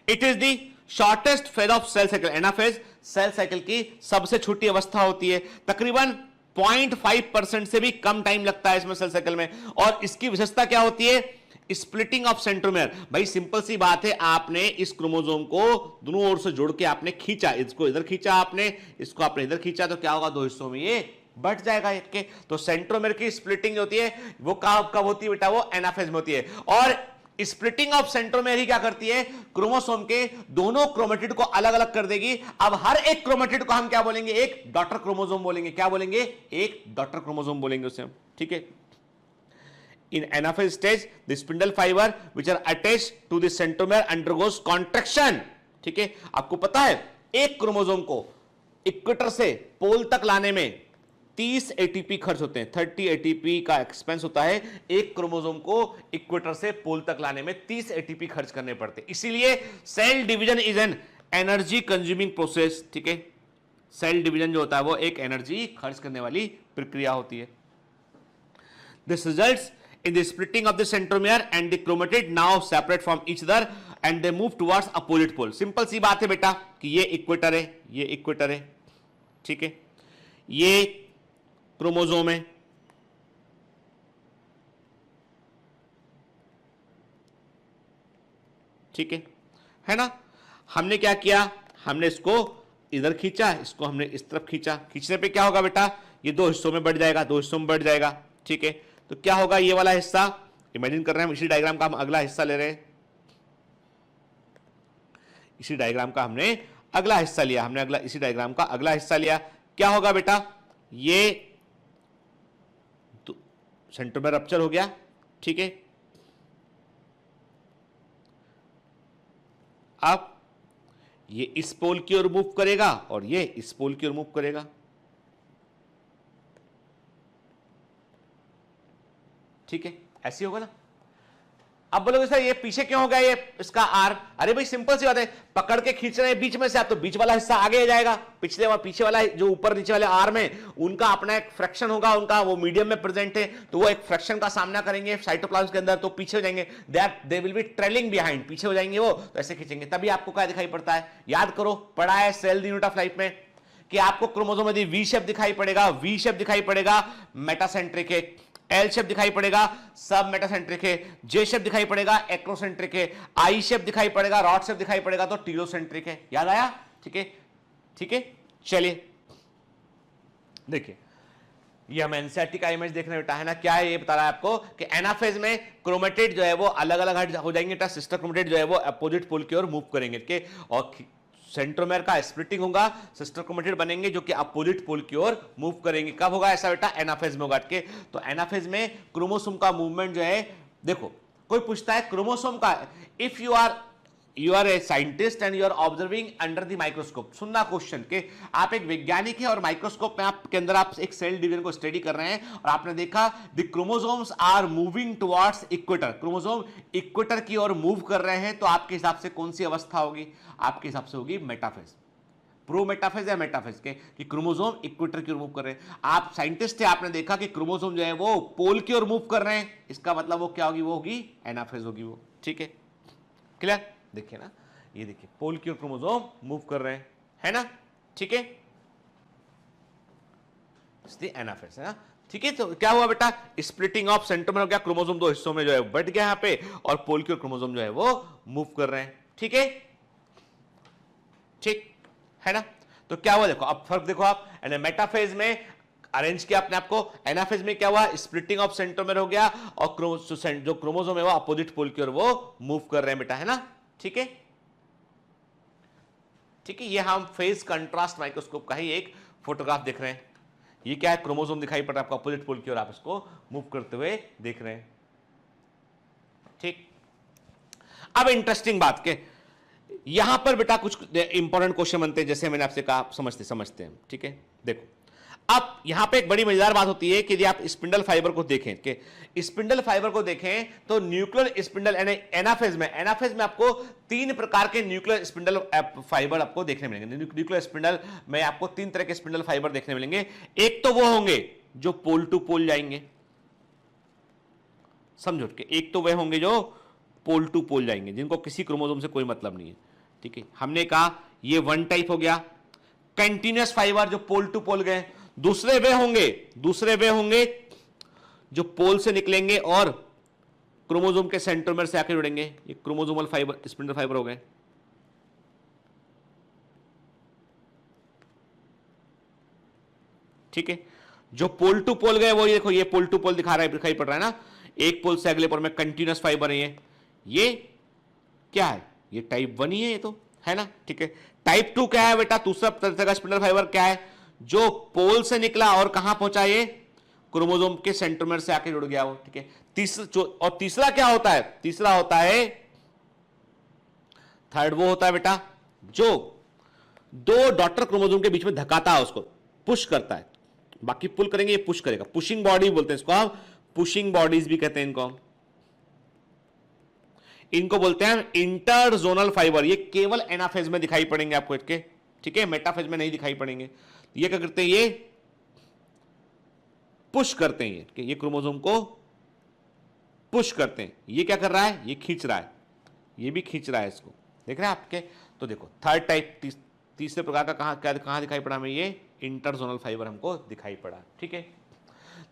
It is the shortest phase of cell cycle, anaphase cell cycle की सबसे छोटी अवस्था होती है, तकरीबन 0.5% से भी कम टाइम लगता है इसमें सेल साइकिल में। और इसकी विशेषता क्या होती है, स्प्लिटिंग ऑफ सेंट्रोमियर। भाई सिंपल सी बात है, आपने इस क्रोमोसोम को दोनों ओर से जोड़ के आपने खींचा, इसको इधर खींचा आपने, इसको आपने इधर खींचा, तो क्या होगा, दो हिस्सों में ये बट जाएगा एक के। तो सेंट्रोमियर की स्प्लिटिंग होती है वो कब होती है बेटा, वो एनाफेज में होती है। और स्प्लिटिंग ऑफ सेंट्रोमियर ही क्या करती है, क्रोमोसोम के दोनों क्रोमेटिड को अलग अलग कर देगी। अब हर एक क्रोमेटिड को हम क्या बोलेंगे, एक डॉटर क्रोमोसोम बोलेंगे। क्या बोलेंगे, एक डॉटर क्रोमोसोम बोलेंगे उसे हम, ठीक है। In anaphase stage, the spindle fiber which are attached to the centromere undergoes contraction, ठीक है। आपको पता है एक क्रोमोसोम को इक्वेटर से पोल तक लाने में 30 एटीपी खर्च होते हैं, 30 एटीपी का एक्सपेंस होता है। एक क्रोमोसोम को इक्वेटर से पोल तक लाने में 30 एटीपी खर्च करने पड़ते हैं। इसीलिए cell division is an energy consuming process, ठीक है। सेल डिवीजन जो होता है वो एक एनर्जी खर्च करने वाली प्रक्रिया होती है। This results in the splitting of the centromere and the chromatid now separate from each other and they move towards opposite pole। Simple सी बात है बेटा कि ये इक्वेटर है, ये इक्वेटर है, ठीक है, ये क्रोमोसोम है, ठीक है ना। हमने क्या किया, हमने इसको इधर खींचा, इसको हमने इस तरफ खींचा, खींचने पे क्या होगा बेटा, ये दो हिस्सों में बढ़ जाएगा, दो हिस्सों में बढ़ जाएगा, ठीक है। तो क्या होगा, ये वाला हिस्सा इमेजिन कर रहे हैं, इसी डायग्राम का हम अगला हिस्सा ले रहे हैं, इसी डायग्राम का हमने अगला हिस्सा लिया, हमने इसी डायग्राम का अगला हिस्सा लिया। क्या होगा बेटा, ये सेंट्रोमेर रप्चर हो गया, ठीक है। अब ये इस पोल की ओर मूव करेगा और ये इस पोल की ओर मूव करेगा, ठीक है, ऐसे होगा ना। अब बोलोगे सर ये पीछे क्यों हो गया ये इसका आर? अरे भाई सिंपल सी बात है, पकड़ के खींच रहे हैं बीच में से आप, तो बीच वाला हिस्सा आगे जाएगा, पिछले और पीछे वाला जो ऊपर नीचे वाले आर्म है उनका अपना एक फ्रैक्शन होगा, उनका वो मीडियम में प्रेजेंट है, तो वो एक फ्रैक्शन का सामना करेंगे साइटोप्लाज्म के अंदर, तो पीछे हो जाएंगे, they will be trailing behind, पीछे हो जाएंगे वो, तो ऐसे खींचेंगे, तभी आपको क्या दिखाई पड़ता है। याद करो, पढ़ा है सेल यूनिट ऑफ लाइफ में कि आपको क्रोमोसोम यदि वी शेप दिखाई पड़ेगा, वी शेप दिखाई पड़ेगा मेटासेंट्रिक है, एल शेप दिखाई पड़ेगा सब मेटासेंट्रिक है, जे शेप दिखाई पड़ेगा एक्रोसेंट्रिक है, आई शेप दिखाई पड़ेगा, रॉड शेप दिखाई पड़ेगा तो टीलोसेंट्रिक है। याद आया? ठीक है, ठीक है। चलिए देखिए, ये हम एनसीईआरटी का इमेज देखने बेटा है ना, क्या है ये बता रहा है आपको कि एनाफेज में क्रोमेटिड जो है वो अलग अलग हो जाएंगे, सिस्टर क्रोमेटिड जो है वो अपोजिट पोल की ओर मूव करेंगे के, और सेंट्रोमेर का स्प्लिटिंग होगा, सिस्टर क्रोमेटिड बनेंगे जो कि अपोजिट पोल की ओर मूव करेंगे। कब होगा ऐसा बेटा? एनाफेज में होगा के। तो एनाफेज में क्रोमोसोम का मूवमेंट जो है, देखो कोई पूछता है क्रोमोसोम का, if you are a scientist and you are observing under the microscope, सुनना क्वेश्चन के, आप एक वैज्ञानिक है और माइक्रोस्कोप में आपके अंदर आप एक सेल डिवीजन को स्टडी कर रहे हैं और आपने देखा the chromosomes are moving towards equator, chromosome equator की ओर मूव कर रहे हैं, तो आपके हिसाब से कौन सी अवस्था होगी? आपके हिसाब से होगी मेटाफेज, प्रो मेटाफेज या मेटाफेज के, कि क्रोमोसोम इक्वेटर की ओर मूव कर रहे हैं। आप साइंटिस्ट है, आपने देखा कि क्रोमोसोम जो है वो पोल की ओर मूव कर रहे हैं, इसका मतलब वो क्या होगी? वो होगी एनाफेज होगी वो, ठीक है, क्लियर? देखिए ना, ये देखिए पोल की ओर क्रोमोसोम मूव कर रहे हैं, है ना, ठीक है, इसलिए एनाफेज है ना, ठीक है। तो क्या हुआ बेटा? स्प्लिटिंग ऑफ सेंट्रोमेर हो गया, क्रोमोसोम दो हिस्सों में जो है बढ़ गया यहाँ पे, और पोल की ओर क्रोमोसोम जो है वो मूव कर रहे हैं, ठीक है, ठीक है ना। तो क्या हुआ देखो, अब फर्क देखो आप, मेटाफेज में अरेंज किया अपने आपको, एनाफेज में क्या हुआ? स्प्लिटिंग ऑफ सेंट्रोमेर हो गया और जो क्रोमोसोम है वो अपोजिट पोल की ओर वो मूव कर रहे हैं बेटा, है ना, ठीक है, ठीक है। ये हम फेज कंट्रास्ट माइक्रोस्कोप का ही एक फोटोग्राफ देख रहे हैं। ये क्या है? क्रोमोसोम दिखाई पड़ रहा है आपको अपोजिट पोल की ओर, आप इसको मूव करते हुए देख रहे हैं, ठीक। अब इंटरेस्टिंग बात के, यहां पर बेटा कुछ इंपॉर्टेंट क्वेश्चन बनते हैं, जैसे मैंने आपसे कहा समझते हैं, ठीक है। देखो अब यहां पे एक बड़ी मजेदार बात होती है कि यदि आप स्पिंडल फाइबर को देखें, कि स्पिंडल फाइबर को देखें तो न्यूक्लियर स्पिंडल एनाफेज में आपको 3 प्रकार के न्यूक्लियर स्पिंडल फाइबर आपको देखने मिलेंगे। न्यूक्लियर स्पिंडल में आपको 3 तरह के स्पिंडल फाइबर देखने मिलेंगे। एक तो वो होंगे जो पोल टू पोल जाएंगे, समझो के, एक तो वे होंगे जो पोल टू पोल जाएंगे, जिनको किसी क्रोमोसोम से कोई मतलब नहीं है, ठीक है। हमने कहा ये वन टाइप हो गया, कंटिन्यूअस फाइबर जो पोल टू पोल गए। दूसरे वे होंगे जो पोल से निकलेंगे और क्रोमोसोम के सेंट्रोमेर से आकर जुड़ेंगे, ये क्रोमोसोमल फाइबर, स्पिंडल फाइबर हो गए, ठीक है। जो पोल टू पोल गए वो ये देखो, ये पोल टू पोल दिखाई पड़ रहा है ना, एक पोल से अगले पोल में कंटिन्यूअस फाइबर है। ये क्या है? ये टाइप 1 ही है, ये तो है ना, ठीक है। टाइप 2 क्या है बेटा? दूसरा तरह का स्पिंडल फाइबर क्या है? जो पोल से निकला और कहां पहुंचा? ये क्रोमोसोम के सेंट्रोमेर से आके जुड़ गया वो, ठीक है। तीसरा क्या होता है? तीसरा होता है, थर्ड वो होता है बेटा जो 2 डॉटर क्रोमोसोम के बीच में धकाता है, उसको पुश करता है। बाकी पुल करेंगे, ये पुश करेगा, पुशिंग बॉडी बोलते हैं इसको, हम पुशिंग बॉडीज भी कहते हैं इनको बोलते हैं इंटरजोनल फाइबर। ये केवल एनाफेज में दिखाई पड़ेंगे आपको इसके, ठीक है, मेटाफेज में नहीं दिखाई पड़ेंगे। ये क्या करते हैं? ये पुश करते हैं, ये क्रोमोसोम को पुश करते हैं। ये क्या कर रहा है? ये खींच रहा है, ये भी खींच रहा है इसको, देख रहे हैं आपके। तो देखो थर्ड टाइप, तीसरे प्रकार का कहां दिखाई पड़ा हमें? ये इंटरजोनल फाइबर हमको दिखाई पड़ा, ठीक है।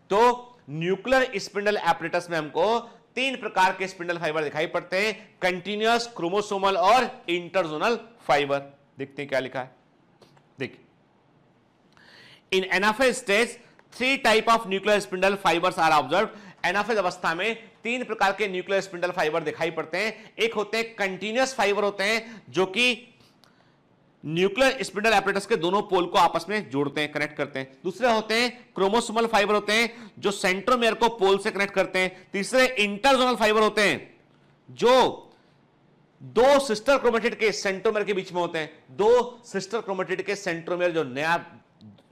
तो न्यूक्लियर स्पिंडल एपरेटस में हमको 3 प्रकार के स्पिंडल फाइबर दिखाई पड़ते हैं, कंटिन्यूअस, क्रोमोसोमल और इंटरजोनल फाइबर। देखते हैं क्या लिखा है, देखिए। In anaphase stage 3 type of nuclear spindle fibres are observed. Anaphase अवस्था में 3 प्रकार के न्यूक्लियर स्पिंडल फाइबर दिखाई पड़ते हैं। एक होते हैं कंटिन्यूअस फाइबर होते हैं, जो कि न्यूक्लियर स्पिंडल एपरेटस के दोनों पोल को आपस में जोड़ते हैं, कनेक्ट करते हैं। दूसरे होते हैं क्रोमोसोमल फाइबर होते हैं जो सेंट्रोमेयर को पोल से कनेक्ट करते हैं। तीसरे इंटरजोनल फाइबर होते हैं जो दो सिस्टर क्रोमेटिड के सेंट्रोमेयर के बीच में होते हैं। दो सिस्टर क्रोमेटिड के सेंट्रोमेयर जो नया,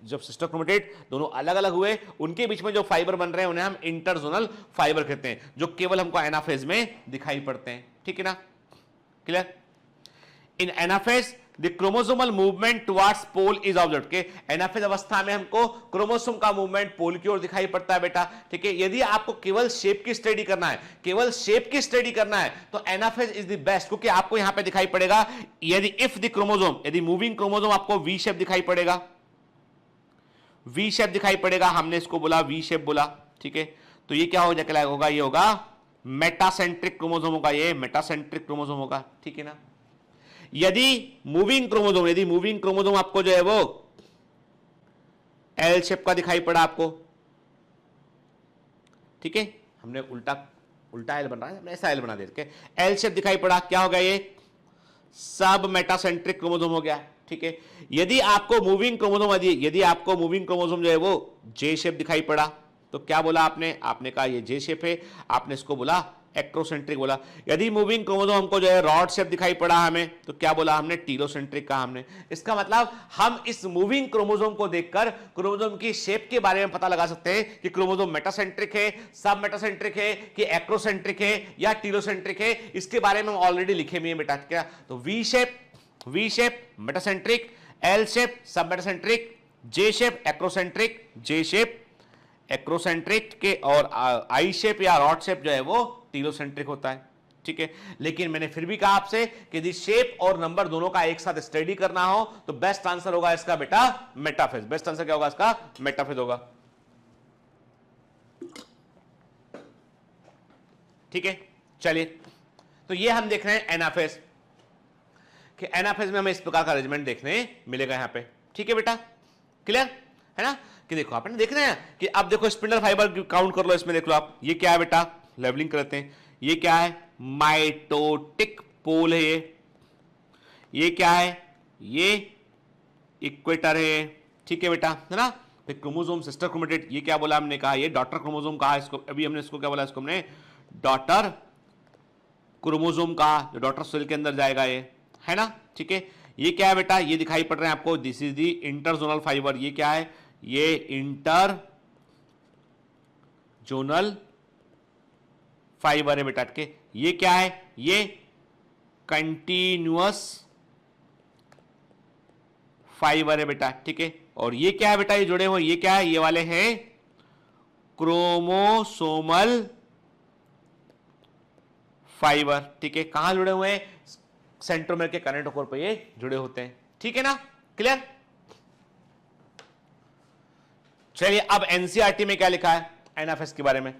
जब सिस्टर क्रोमेटिड दोनों अलग अलग हुए उनके बीच में जो फाइबर बन रहे हैं उन्हें हम इंटरजोनल फाइबर कहते हैं, जो केवल हमको एनाफेज में दिखाई पड़ते हैं। ठीक है ना, clear? In anaphase the chromosomal movement towards pole is observed के एनाफेज अवस्था में हमको क्रोमोसोम का मूवमेंट पोल की ओर दिखाई पड़ता है बेटा। ठीक है, यदि आपको केवल शेप की स्टडी करना है, केवल शेप की स्टडी करना है तो एनाफेज इज द बेस्ट, क्योंकि आपको यहां पे दिखाई पड़ेगा यदि इफ द क्रोमोसोम, यदि मूविंग क्रोमोसोम आपको वी शेप दिखाई पड़ेगा, वी शेप दिखाई पड़ेगा, हमने इसको बोला वी शेप बोला। ठीक है, तो ये क्या होगा, ये होगा मेटासेंट्रिक क्रोमोसोम होगा, ये मेटासेंट्रिक क्रोमोसोम होगा। ठीक है ना, यदि मूविंग क्रोमोसोम आपको जो है वो एल शेप का दिखाई पड़ा आपको, ठीक है, हमने उल्टा एल बन रहा है, हमने ऐसा एल बना दे, एल शेप दिखाई पड़ा, क्या हो गया, ये सब मेटासेंट्रिक क्रोमोसोम हो गया। ठीक है, यदि आपको मूविंग क्रोमोसोम जो है वो जे शेप दिखाई पड़ा तो क्या बोला आपने कहा ये जे शेप है, आपने इसको बोला एक्रोसेंट्रिक बोला। यदि मूविंग क्रोमोसोम हमको जो है रॉड शेप दिखाई पड़ा हमें तो क्या बोला हमने, टीलोसेंट्रिक कहा हमने। इसका मतलब हम इस मूविंग क्रोमोसोम को देखकर क्रोमोसोम की शेप के बारे में पता लगा सकते हैं कि क्रोमोसोम मेटासेंट्रिक है, सब मेटासेंट्रिक है, कि एक्रोसेंट्रिक है या टीलोसेंट्रिक है। इसके बारे में हम ऑलरेडी लिखे हुए हैं बेटा। क्या, तो V shape metacentric, L shape सब मेटासेंट्रिक, जे शेप एक्रोसेंट्रिक के, और आई शेप या रॉड शेप जो है वो टीलोसेंट्रिक होता है। ठीक है, लेकिन मैंने फिर भी कहा आपसे कि यदि शेप और नंबर दोनों का एक साथ स्टडी करना हो तो बेस्ट आंसर होगा इसका बेटा मेटाफेज। बेस्ट आंसर क्या होगा इसका, मेटाफेज होगा। ठीक है, चलिए, तो ये हम देख रहे हैं एनाफेज, कि एनाफेज में हमें इस प्रकार का अरेंजमेंट देखने मिलेगा यहां पे। ठीक है बेटा, क्लियर है ना, कि देखो आपने देख रहे हैं कि अब देखो स्पिंडल फाइबर काउंट कर लो इसमें, देख लो आप, ये क्या है बेटा, लेवलिंग करते हैं, ये क्या है, माइटोटिक पोल है, ये क्या है, ये इक्वेटर है। ठीक है बेटा, है ना। फिर क्रोमोसोम सिस्टर क्रोमेटिड, ये क्या बोला हमने, कहा ये डॉटर क्रोमोसोम कहा इसको, अभी हमने इसको क्या बोला, इसको हमने डॉटर क्रोमोसोम कहा, जो डॉटर सेल के अंदर जाएगा ये, है ना। ठीक है, ये क्या है बेटा, ये दिखाई पड़ रहा है आपको, this is the interzonal fibre. ये क्या है, ये इंटर जोनल फाइबर है बेटा। के ये क्या है, ये कंटिन्यूअस फाइबर है बेटा। ठीक है, और ये क्या है बेटा, ये जुड़े हुए, ये क्या है, ये वाले हैं क्रोमोसोमल फाइबर। ठीक है, कहां जुड़े हुए हैं, सेंट्रोमेयर के कनेक्टर पे ये जुड़े होते हैं। ठीक है ना, क्लियर। चलिए, अब एनसीईआरटी में क्या लिखा है एनाफेज के बारे में।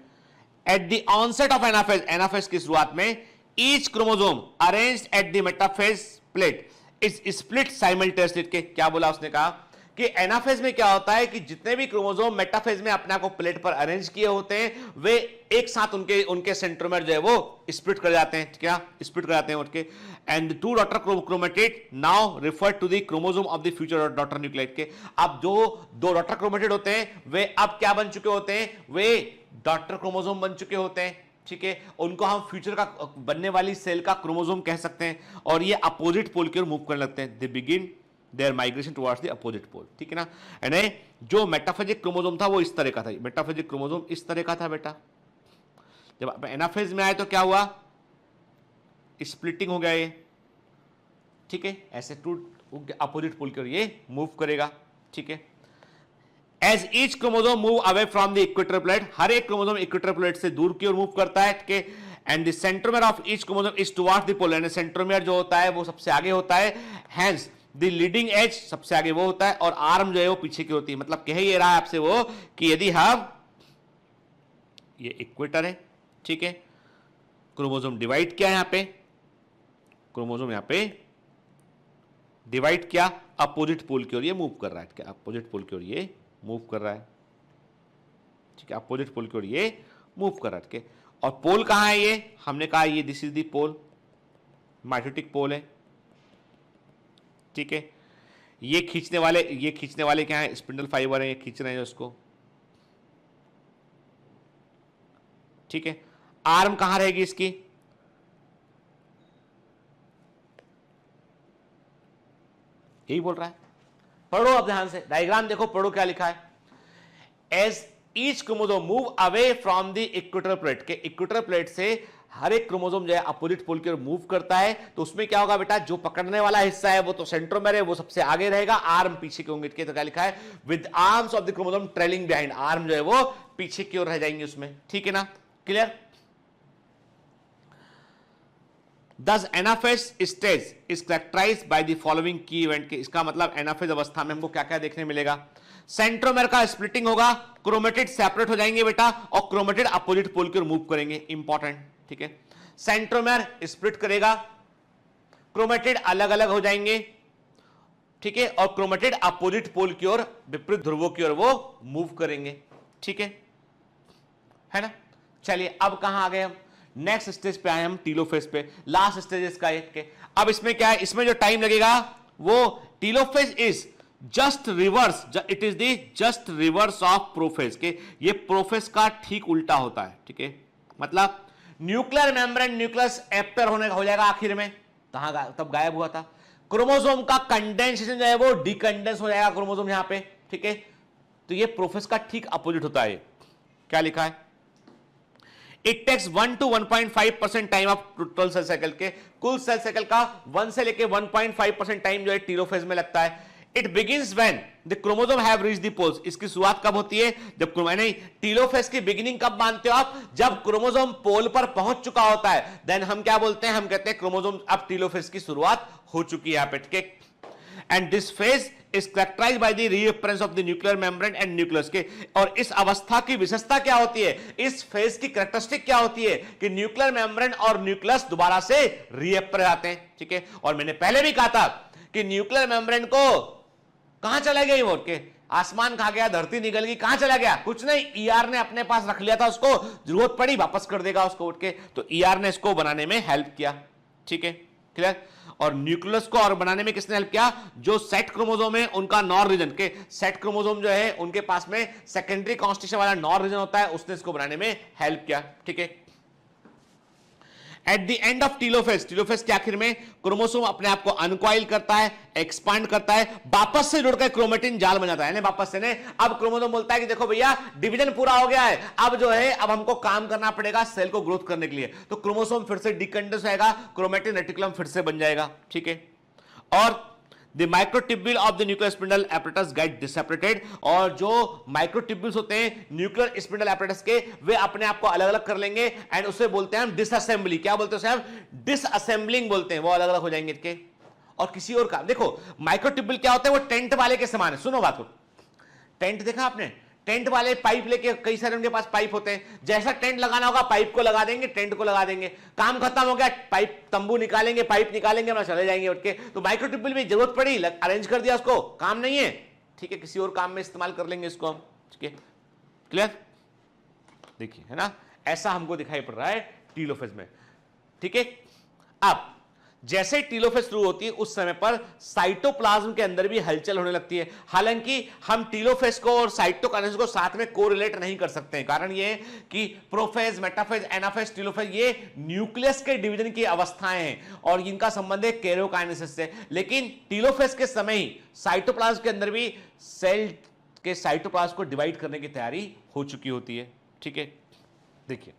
At the onset of anaphase, anaphase की शुरुआत में, each chromosome arranged at the metaphase plate is split simultaneously. के क्या बोला उसने, कहा कि एनाफेज में क्या होता है कि जितने भी क्रोमोसोम मेटाफेज में अपने आप को प्लेट पर अरेंज किए होते हैं वे एक साथ उनके सेंट्रोमेयर जो है वो स्प्लिट कर जाते हैं। क्या स्प्लिट कर जाते हैं उनके, and two daughter chromatid now refer to the chromosome of the future daughter nucleotide के। अब जो दो डॉटर क्रोमेटिड होते हैं वे अब क्या बन चुके होते हैं, वे डॉटर क्रोमोसोम बन चुके होते हैं। ठीक है, उनको हम फ्यूचर का बनने वाली सेल का क्रोमोसोम कह सकते हैं, और ये अपोजिट पोल की ओर मूव करने लगते हैं। They begin their migration towards the opposite pole. ठीक है ना, यानी जो मेटाफेजिक क्रोमोसोम था वो इस तरह का था, मेटाफेजिक क्रोमोसोम इस तरह का था बेटा। जब आप एनाफेज में आए तो क्या हुआ, स्प्लिटिंग हो गया ये। ठीक है, ऐसे टूट अपोजिट पोल की ओर ये मूव करेगा। ठीक है, as each chromosome move away from the equator plate, हर एक क्रोमोसोम इक्वेटर प्लेट से दूर की ओर मूव करता है। ठीक है, and the centromere of each chromosome is towards the pole, यानी सेंट्रोमेयर जो होता है वो सबसे आगे होता है। हेंस द लीडिंग एज सबसे आगे वो होता है, और आर्म जो है वो पीछे की होती है। मतलब कह ये रहा है आपसे वो कि यदि हम, ये इक्वेटर है, ठीक है, क्रोमोसोम डिवाइड किया यहां पे, क्रोमोसोम यहां पे डिवाइड किया, अपोजिट पोल की ओर ये मूव कर रहा है। क्या अपोजिट पोल की ओर ये मूव कर रहा है। ठीक है, अपोजिट पोल की ओर ये मूव कर रहा है। ठीक है, और पोल कहां है, ये हमने कहा ये this is the pole, mitotic pole है। ठीक है, ये खींचने वाले क्या है, स्पिंडल फाइबर है, ये खींच रहे हैं उसको, ठीक है। आर्म कहां रहेगी इसकी, यही बोल रहा है। पढ़ो अब ध्यान से, डायग्राम देखो, पढ़ो क्या लिखा है। As each chromosome move away from the equator plate, के इक्वेटर प्लेट से हर एक क्रोमोसोम जो है अपोजिट पोल की ओर मूव करता है, तो उसमें क्या होगा बेटा, जो पकड़ने वाला हिस्सा है वो तो सेंट्रोमेर है, वो सबसे आगे रहेगा, आर्म पीछे के होंगे, तो क्या लिखा है, with arms of the chromosome trailing behind, arm जो है वो पीछे की ओर रह जाएंगे उसमें, ठीक है ना, clear. Thus anaphase stage is characterised by the following की इवेंट, के इसका मतलब एनाफेज अवस्था में हमको क्या क्या देखने मिलेगा, सेंट्रोमेर का स्प्लिटिंग होगा, क्रोमेटिड सेपरेट हो जाएंगे बेटा, और क्रोमेटिड अपोजिट पोल की ओर मूव करेंगे, इंपॉर्टेंट, ठीक है। सेंट्रोमेर स्प्लिट करेगा, क्रोमेटिड अलग अलग हो जाएंगे, ठीक है, और क्रोमेटिड अपोजिट पोल की ओर, विपरीत ध्रुवों की ओर वो मूव करेंगे, ठीक है ना। चलिए अब कहां आ गए हम, नेक्स्ट स्टेज पे आए हम, टीलोफेज पे, लास्ट स्टेज इसका एक के। अब इसमें क्या है, इसमें जो टाइम लगेगा वो telophase is just reverse, it is the just reverse of prophase, के ये प्रोफेज का ठीक उल्टा होता है, ठीक है। मतलब न्यूक्लियर मेम्ब्रेन न्यूक्लियस एपर हो जाएगा आखिर में, तब गायब हुआ था, क्रोमोसोम का कंडेंसेशन जो है वो डिकंडेंस हो जाएगा क्रोमोसोम यहां पे, ठीक है। तो ये प्रोफेज का ठीक अपोजिट होता है, क्या लिखा है, it takes 1 to 1.5% time of total cell cycle, के कुल सेल साइकिल का 1 से लेके 1.5% टाइम जो है टीलोफेज में लगता है। It begins when the chromosome have reached the poles, इसकी शुरुआत कब होती है, जब नहीं, टीलोफेज की बिगिनिंग कब मानते हो आप, जब क्रोमोसोम पोल पर पहुंच चुका होता है, देन हम क्या बोलते हैं, हम कहते हैं क्रोमोसोम, अब टीलोफेज की शुरुआत हो चुकी है यहां पे, ठीक है। And this phase is characterised by the reappearance of the nuclear membrane and nucleus, के और इस अवस्था की विशेषता क्या होती है, इस फेज की कैरेक्टरिस्टिक क्या होती है, कि न्यूक्लियर मेम्ब्रेन और न्यूक्लियस दोबारा से रीअपीयर आते हैं, ठीक है। और मैंने पहले भी कहा था कि न्यूक्लियर मेम्ब्रेन को कहां चला गया वो, के आसमान खा गया, धरती निकल गई, कहां चला गया, कुछ नहीं, ईआर ने अपने पास रख लिया था उसको, जरूरत पड़ी वापस कर देगा उसको उठ के, तो ईआर ने इसको बनाने में हेल्प किया, ठीक है, क्लियर। और न्यूक्लियस को और बनाने में किसने हेल्प किया, जो सेट क्रोमोसोम है उनका नॉर रीजन, के सेट क्रोमोसोम जो है उनके पास में सेकेंडरी कॉन्स्टिट्यूशन वाला नॉर रीजन होता है, उसने इसको बनाने में हेल्प किया, ठीक है। At the end of telophase, telophase के आखिर में क्रोमोसोम अपने आप को अनकॉइल करता है, एक्सपांड करता है, वापस से जुड़कर क्रोमेटिन जाल बन जाता है, वापस से ने, अब क्रोमोसोम बोलता है कि देखो भैया डिवीजन पूरा हो गया है, अब जो है अब हमको काम करना पड़ेगा सेल को ग्रोथ करने के लिए, तो क्रोमोसोम फिर से डिकंडेंस आएगा, क्रोमेटिन रेटिकुलम फिर से बन जाएगा, ठीक है। और the microtubule of the nuclear spindle apparatus get disseparated, और जो माइक्रोट्यूब्यूल्स होते हैं न्यूक्लियर स्पिंडल एपरेटस के, वे अपने आप को अलग अलग कर लेंगे, एंड उसे बोलते हैं हम डिसअसेंबली, क्या बोलते हैं उसे हम, डिसअसेंबलिंग बोलते हैं, वो अलग अलग हो जाएंगे इनके। और किसी और का देखो, माइक्रोट्यूब्यूल क्या होता है, वो टेंट वाले के समान है, सुनो बात को, टेंट देखा आपने, टेंट वाले पाइप लेके, कई सारे उनके पास पाइप होते हैं, जैसा टेंट लगाना होगा पाइप को लगा देंगे, टेंट को लगा देंगे, काम खत्म हो गया, पाइप तंबू निकालेंगे, पाइप निकालेंगे, अपना चले जाएंगे उठ के। तो माइक्रोट्यूब्यूल में जरूरत पड़ी, अरेंज कर दिया उसको, काम नहीं है, ठीक है, किसी और काम में इस्तेमाल कर लेंगे इसको हम, ठीक है, क्लियर। देखिए है ना, ऐसा हमको दिखाई पड़ रहा है टीलोफेज में, ठीक है। अब जैसे टीलोफेज शुरू होती है उस समय पर साइटोप्लाज्म के अंदर भी हलचल होने लगती है। हालांकि हम टीलोफेज को और साइटोकाइनेसिस को साथ में कोरिलेट नहीं कर सकते हैं, कारण ये कि प्रोफेज, मेटाफेज, एनाफेज, टीलोफेज ये न्यूक्लियस के डिवीजन की अवस्थाएं हैं और इनका संबंध है कैरियोकाइनेसिस से। लेकिन टीलोफेज के समय ही साइटोप्लाज्म के अंदर भी सेल के साइटोप्लाज्म को डिवाइड करने की तैयारी हो चुकी होती है, ठीक है। देखिए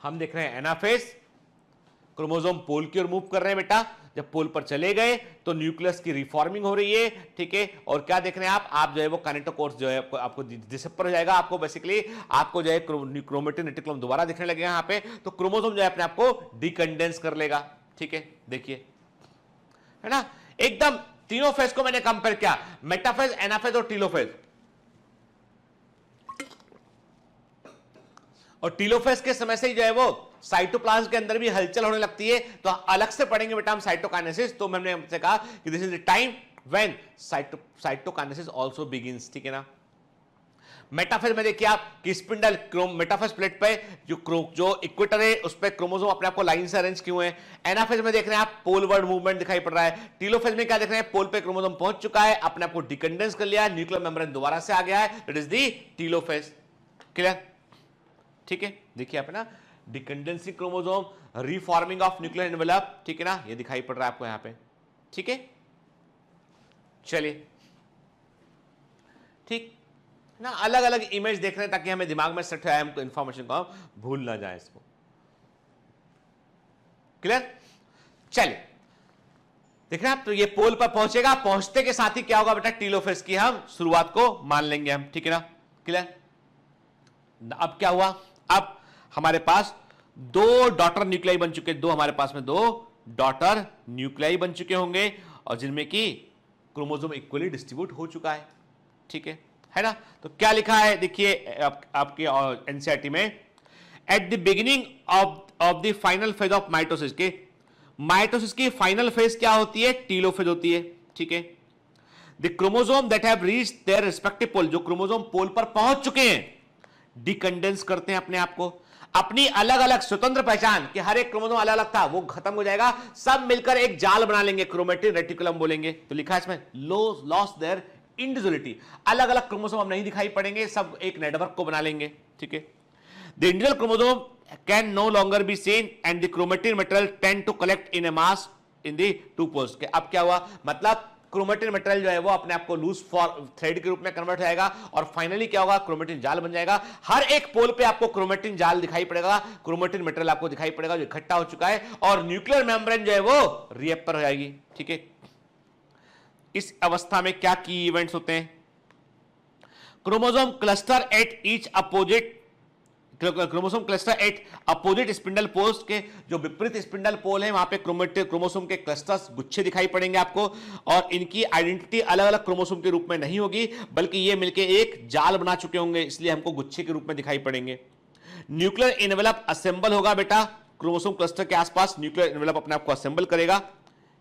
हम देख रहे हैं एनाफेज, क्रोमोसोम पोल की ओर मूव कर रहे हैं बेटा, जब पोल पर चले गए तो न्यूक्लियस की रिफॉर्मिंग हो रही है, ठीक है। और क्या देख रहे हैं आप जो है वो काइनेटोकोर्स जो है आपको डिसेपर हो जाएगा, आपको बेसिकली आपको जो है क्रोमेटिन रेटिकुलम दोबारा दिखने लगेगा यहां पे, तो क्रोमोसोम जो है अपने आप को डिकंडेंस कर लेगा, ठीक है। देखिए है ना, एकदम तीनों फेज को मैंने कंपेयर किया, मेटाफेज, एनाफेज और टीलोफेज। और टीलोफेज के समय से ही जो है वो साइटोप्लाज्म के अंदर भी हलचल होने लगती है, तो अलग से पढ़ेंगे बेटा हम साइटोकाइनेसिस। तो मैंने आपसे कहा कि this is the time when cytokinesis also begins, ठीक है ना। मेटाफेज में देखिए आप कि स्पिंडल मेटाफेज प्लेट पे जो इक्वेटर है उस पे क्रोमोसोम अपने आप को लाइन से अरेंज किए हुए हैं। एनाफेज में देख रहे हैं आप पोलवर्ड मूवमेंट दिखाई पड़ रहा है। टीलोफेज में क्या देख रहे हैं, पोल पे क्रोमोसोम पहुंच चुका है, अपने आप को डिकंडेंस कर लिया है, न्यूक्लियर मेम्ब्रेन दोबारा से आ गया है, that is the telophase. Clear? ठीक है, देखिए आप ना डिकंडेंसिंग क्रोमोसोम, रीफॉर्मिंग ऑफ न्यूक्लियर एनवेलप, ठीक है ना, ये दिखाई पड़ रहा है आपको यहां पे। ठीक है, चलिए ठीक ना, अलग अलग इमेज देख रहे हैं ताकि हमें दिमाग में सेट है, हमको इंफॉर्मेशन को हम भूल ना जाए इसको। क्लियर? चलिए देख रहे हैं आप, तो ये पोल पर पहुंचेगा, पहुंचते के साथ ही क्या होगा बेटा, टीलोफेज की हम शुरुआत को मान लेंगे हम। ठीक है ना? क्लियर? अब क्या हुआ, अब हमारे पास दो डॉटर न्यूक्लियाई बन चुके, दो हमारे पास में दो डॉटर न्यूक्लियाई बन चुके होंगे और जिनमें की क्रोमोसोम इक्वली डिस्ट्रीब्यूट हो चुका है। ठीक है ना? तो क्या लिखा है देखिए आपके एनसीईआरटी में, at the beginning of the final phase of mitosis के, माइटोसिस की फाइनल फेज क्या होती है, टीलोफेज होती है। ठीक है, the chromosome that have reached their respective pole, जो क्रोमोसोम पोल पर पहुंच चुके हैं डिकंडेंस करते हैं अपने आप को, अपनी अलग अलग स्वतंत्र पहचान कि हर एक क्रोमोसोम अलग अलग था वो खत्म हो जाएगा, सब मिलकर एक जाल बना लेंगे, क्रोमेटिन रेटिकुलम बोलेंगे। तो लिखा है इसमें लॉस देयर इंडिविजुअलिटी, अलग अलग क्रोमोसोम अब नहीं दिखाई पड़ेंगे, सब एक नेटवर्क को बना लेंगे। ठीक है, the individual chromosome can no longer be seen and the chromatin material tend to collect in a mass in the two poles के। अब क्या हुआ, मतलब क्रोमेटिन मटेरियल जो है वो अपने आप को लूज थ्रेड के रूप में कन्वर्ट हो जाएगा और फाइनली क्या होगा, क्रोमेटिन जाल बन जाएगा। हर एक पोल पे आपको क्रोमेटिन जाल दिखाई पड़ेगा, क्रोमेटिन मटेरियल आपको दिखाई पड़ेगा जो इकट्ठा हो चुका है और न्यूक्लियर मेम्ब्रेन जो है वो रीएपर हो जाएगी। ठीक है, इस अवस्था में क्या की इवेंट्स होते हैं, chromosome cluster at each opposite, chromosome cluster at opposite spindle poles के जो विपरीत स्पिंडल पोल है वहां पे क्रोमोसोम के क्लस्टर्स गुच्छे दिखाई पड़ेंगे आपको और इनकी आइडेंटिटी अलग अलग क्रोमोसोम के रूप में नहीं होगी बल्कि ये मिलके एक जाल बना चुके होंगे, इसलिए हमको गुच्छे के रूप में दिखाई पड़ेंगे। न्यूक्लियर एनवेलप असेंबल होगा बेटा, क्रोमोसोम क्लस्टर के आसपास न्यूक्लियर एनवेलप अपने आप को असेंबल करेगा।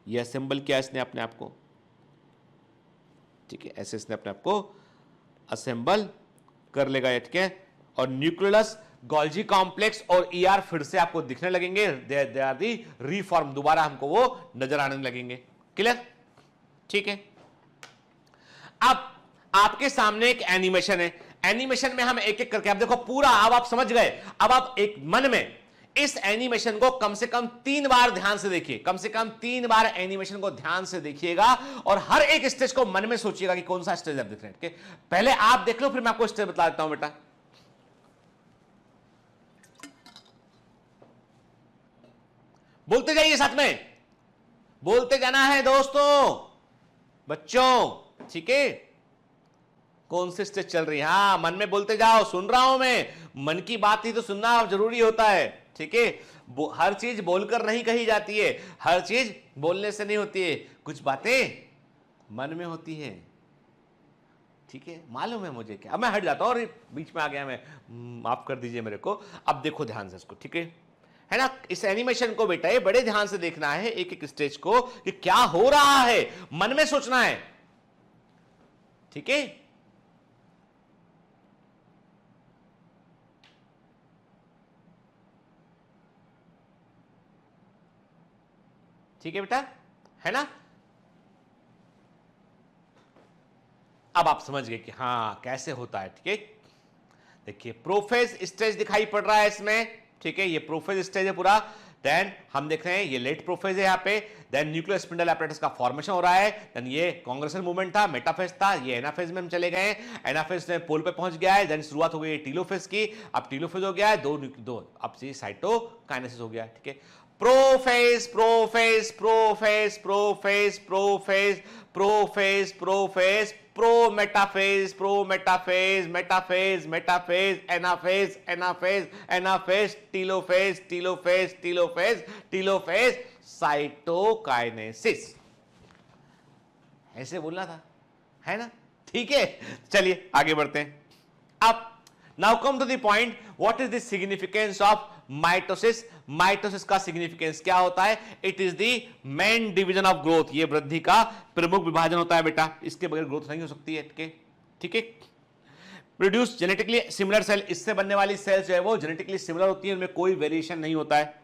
ये असेंबल किया इसने अपने आप को, ठीक है, ऐसे इसने अपने आप को असेंबल कर लेगा। ठीक है, और न्यूक्लियस गोल्जी कॉम्प्लेक्स और ईआर फिर से आपको दिखने लगेंगे, दे आर दी रीफॉर्म, दोबारा हमको वो नजर आने लगेंगे। क्लियर? ठीक है, अब आपके सामने एक एनिमेशन है, एनिमेशन में हम एक एक करके, आप देखो पूरा, अब आप समझ गए। अब आप एक मन में इस एनिमेशन को कम से कम 3 बार ध्यान से देखिए, कम से कम 3 बार एनिमेशन को ध्यान से देखिएगा और हर एक स्टेज को मन में सोचिएगा कि कौन सा स्टेज आप देख रहे हैं। पहले आप देख लो, फिर मैं आपको स्टेज बता देता हूं बेटा। बोलते जाइए, साथ में बोलते जाना है दोस्तों, बच्चों। ठीक है, कौन सी स्टेज चल रही है, हाँ मन में बोलते जाओ, सुन रहा हूं मैं, मन की बात ही तो सुनना जरूरी होता है। ठीक है, हर चीज बोलकर नहीं कही जाती है, हर चीज बोलने से नहीं होती है, कुछ बातें मन में होती है। ठीक है, मालूम है मुझे, क्या अब मैं हट जाता हूं और बीच में आ गया मैं, माफ कर दीजिए मेरे को। अब देखो ध्यान से इसको, ठीक है ना, इस एनिमेशन को बेटा ये बड़े ध्यान से देखना है, एक एक स्टेज को कि क्या हो रहा है, मन में सोचना है। ठीक है, ठीक है बेटा, है ना। अब आप समझ गए कि हाँ कैसे होता है। ठीक है, देखिए प्रोफेज स्टेज दिखाई पड़ रहा है इसमें। ठीक है, ये प्रोफेज स्टेज है पूरा। देन हम देख रहे हैं ये लेट प्रोफेज है यहाँ पे। देन न्यूक्लियर स्पिंडल एपरेटस का फॉर्मेशन हो रहा है। देन ये कांग्रेसल मूवमेंट था, मेटाफेज था, ये एनाफेज में हम चले गए। एनाफेज में पोल पे पहुंच गया है। देन शुरुआत हो गई टीलोफेज की, अब टीलोफेज हो गया है, दो अब साइटोकाइनेसिस हो गया। ठीक है, prophase prophase prophase prophase prophase prophase prophase pro metaphase metaphase metaphase anaphase anaphase anaphase telophase telophase telophase telophase cytokinesis, ऐसे बोलना था, है ना। ठीक है, चलिए आगे बढ़ते हैं। अब now come to the point, what is the significance of mitosis. Mitosis का सिग्निफिकेंस क्या होता है? It is the main division of growth, ये वृद्धि का प्रमुख विभाजन होता है बेटा, इसके बगैर ग्रोथ नहीं हो सकती है। ठीक है, प्रोड्यूस जेनेटिकली सिमिलर सेल, इससे बनने वाली सेल्स जो है वो जेनेटिकली सिमिलर होती है, उनमें कोई वेरिएशन नहीं होता है।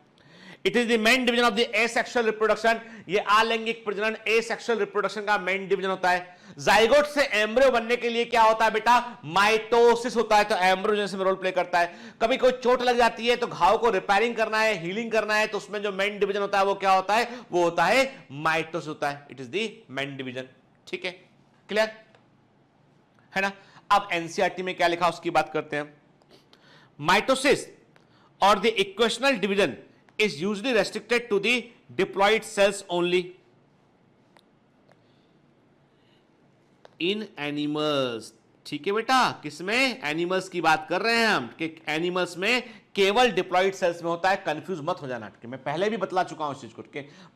It is the main division of the asexual reproduction, ये अलैंगिक प्रजनन एसेक्सुअल रिप्रोडक्शन का मेन डिवीजन होता है। जाइगोट से एम्ब्रियो बनने के लिए क्या होता है बेटा, माइटोसिस होता है, तो एम्ब्रियो जैसे में रोल प्ले करता है। कभी कोई चोट लग जाती है तो घाव को रिपेयरिंग करना है, हीलिंग करना है, तो उसमें जो मेन डिवीजन होता है वो क्या होता है, वो होता है माइटोसिस होता है। It is the main division. ठीक है, क्लियर है ना। अब एनसीईआरटी में क्या लिखा उसकी बात करते हैं। माइटोसिस और the equational division is usually restricted to the diploid cells only in animals। ठीक है बेटा, किसमें, एनिमल्स की बात कर रहे हैं हम कि एनिमल्स में केवल डिप्लॉइड सेल्स में होता है। कंफ्यूज मत हो जाना, मैं पहले भी बतला चुका हूं इस चीज को।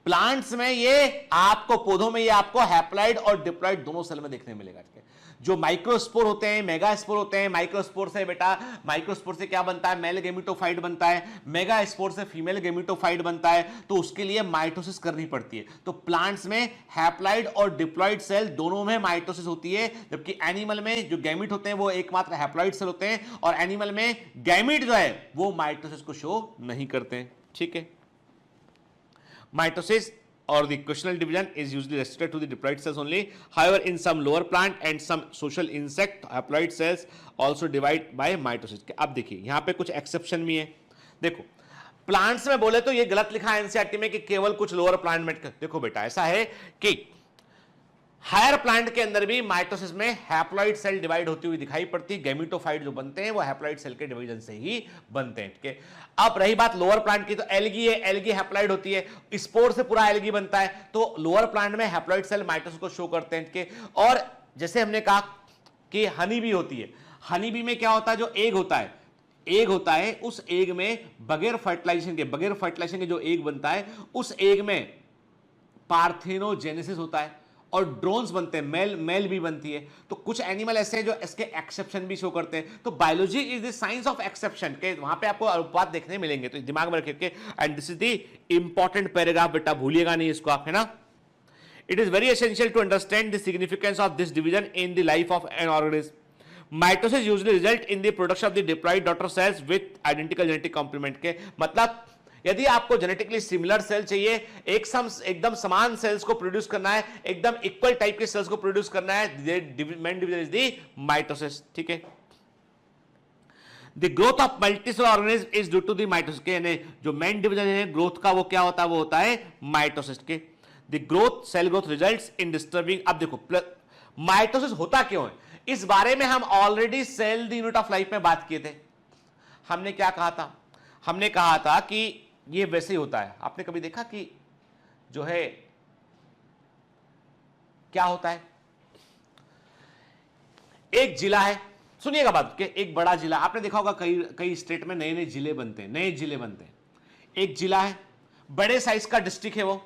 प्लांट्स में ये आपको, पौधों में ये आपको हैप्लॉइड और डिप्लॉइड दोनों सेल में देखने मिलेगा। जो माइक्रोस्पोर होते हैं, मेगास्पोर होते हैं। माइक्रोस्पोर से बेटा, माइक्रोस्पोर से क्या बनता है, मेल गेमिटोफाइट बनता है। मेगास्पोर से फीमेल गेमिटोफाइट बनता है, तो उसके लिए माइटोसिस करनी पड़ती है। तो प्लांट्स में हैप्लॉइड और डिप्लॉइड सेल दोनों में माइटोसिस होती है, जबकि एनिमल में जो गैमिट होते हैं वो एकमात्र हैप्लॉइड सेल होते हैं, और एनिमल में गैमिट जो है वो माइटोसिस को शो नहीं करते हैं। ठीक है, mitosis or the equational division is usually restricted to the diploid cells only. However, in some lower plant and some social insect, haploid cells also divide by mitosis. अब देखिए यहां पे कुछ एक्सेप्शन भी है। देखो प्लांट्स में बोले तो ये गलत लिखा है एनसीईआरटी में कि केवल कुछ लोअर प्लांट में। देखो बेटा ऐसा है कि हायर प्लांट के अंदर भी माइटोसिस में हैप्लॉइड सेल डिवाइड होती हुई दिखाई पड़ती है। गैमेटोफाइट जो बनते हैं वो हैप्लॉइड सेल के डिवीजन से ही बनते हैं। ठीक है, अब रही बात लोअर प्लांट की, तो एल्गी है, एल्गी हैप्लॉइड होती है, स्पोर से पूरा एल्गी बनता है, तो लोअर प्लांट में हैप्लॉइड सेल माइटोसिस को शो करते हैं। ठीक है, और जैसे हमने कहा कि हनी बी होती है, हनी बी में क्या होता है, जो एग होता है, एग होता है, उस एग में बगैर फर्टिलाइजेशन के जो एग बनता है, उस एग में पार्थेनोजेनेसिस होता है और ड्रोन्स बनते हैं, मेल भी बनती है। तो कुछ एनिमल ऐसे हैं जो इसके एक्सेप्शन भी शो करते हैं। तो biology is the science of exception के, वहां पे आपको अनुपात देखने मिलेंगे, तो दिमाग में रखिए। And this is the important paragraph बेटा, भूलिएगा नहीं इसको आप, है ना। It is very essential to understand the significance of this division in the life of an organism. Mitosis usually result in the production of the diploid daughter cells with identical genetic complement के, मतलब यदि आपको genetically similar cell चाहिए, एकदम समान sales को produce करना है, एकदम इक्वल टाइप के सेल्स को प्रोड्यूस करना है, main division is the mitosis. ठीक है, the growth of multicellular organism is due to the mitosis के, जो मेन डिवीजन है ग्रोथ का वो क्या होता है, वो होता है माइटोसिस के। The growth, cell growth results in disturbing. अब देखो माइटोसिस होता क्यों है, इस बारे में हम already cell the unit of life में बात किए थे। हमने क्या कहा था, हमने कहा था कि ये वैसे ही होता है। आपने कभी देखा कि जो है क्या होता है, एक जिला है, सुनिएगा बात के, एक बड़ा जिला, आपने देखा होगा कई स्टेट में नए नए जिले बनते हैं, एक जिला है, बड़े साइज का डिस्ट्रिक्ट है वो,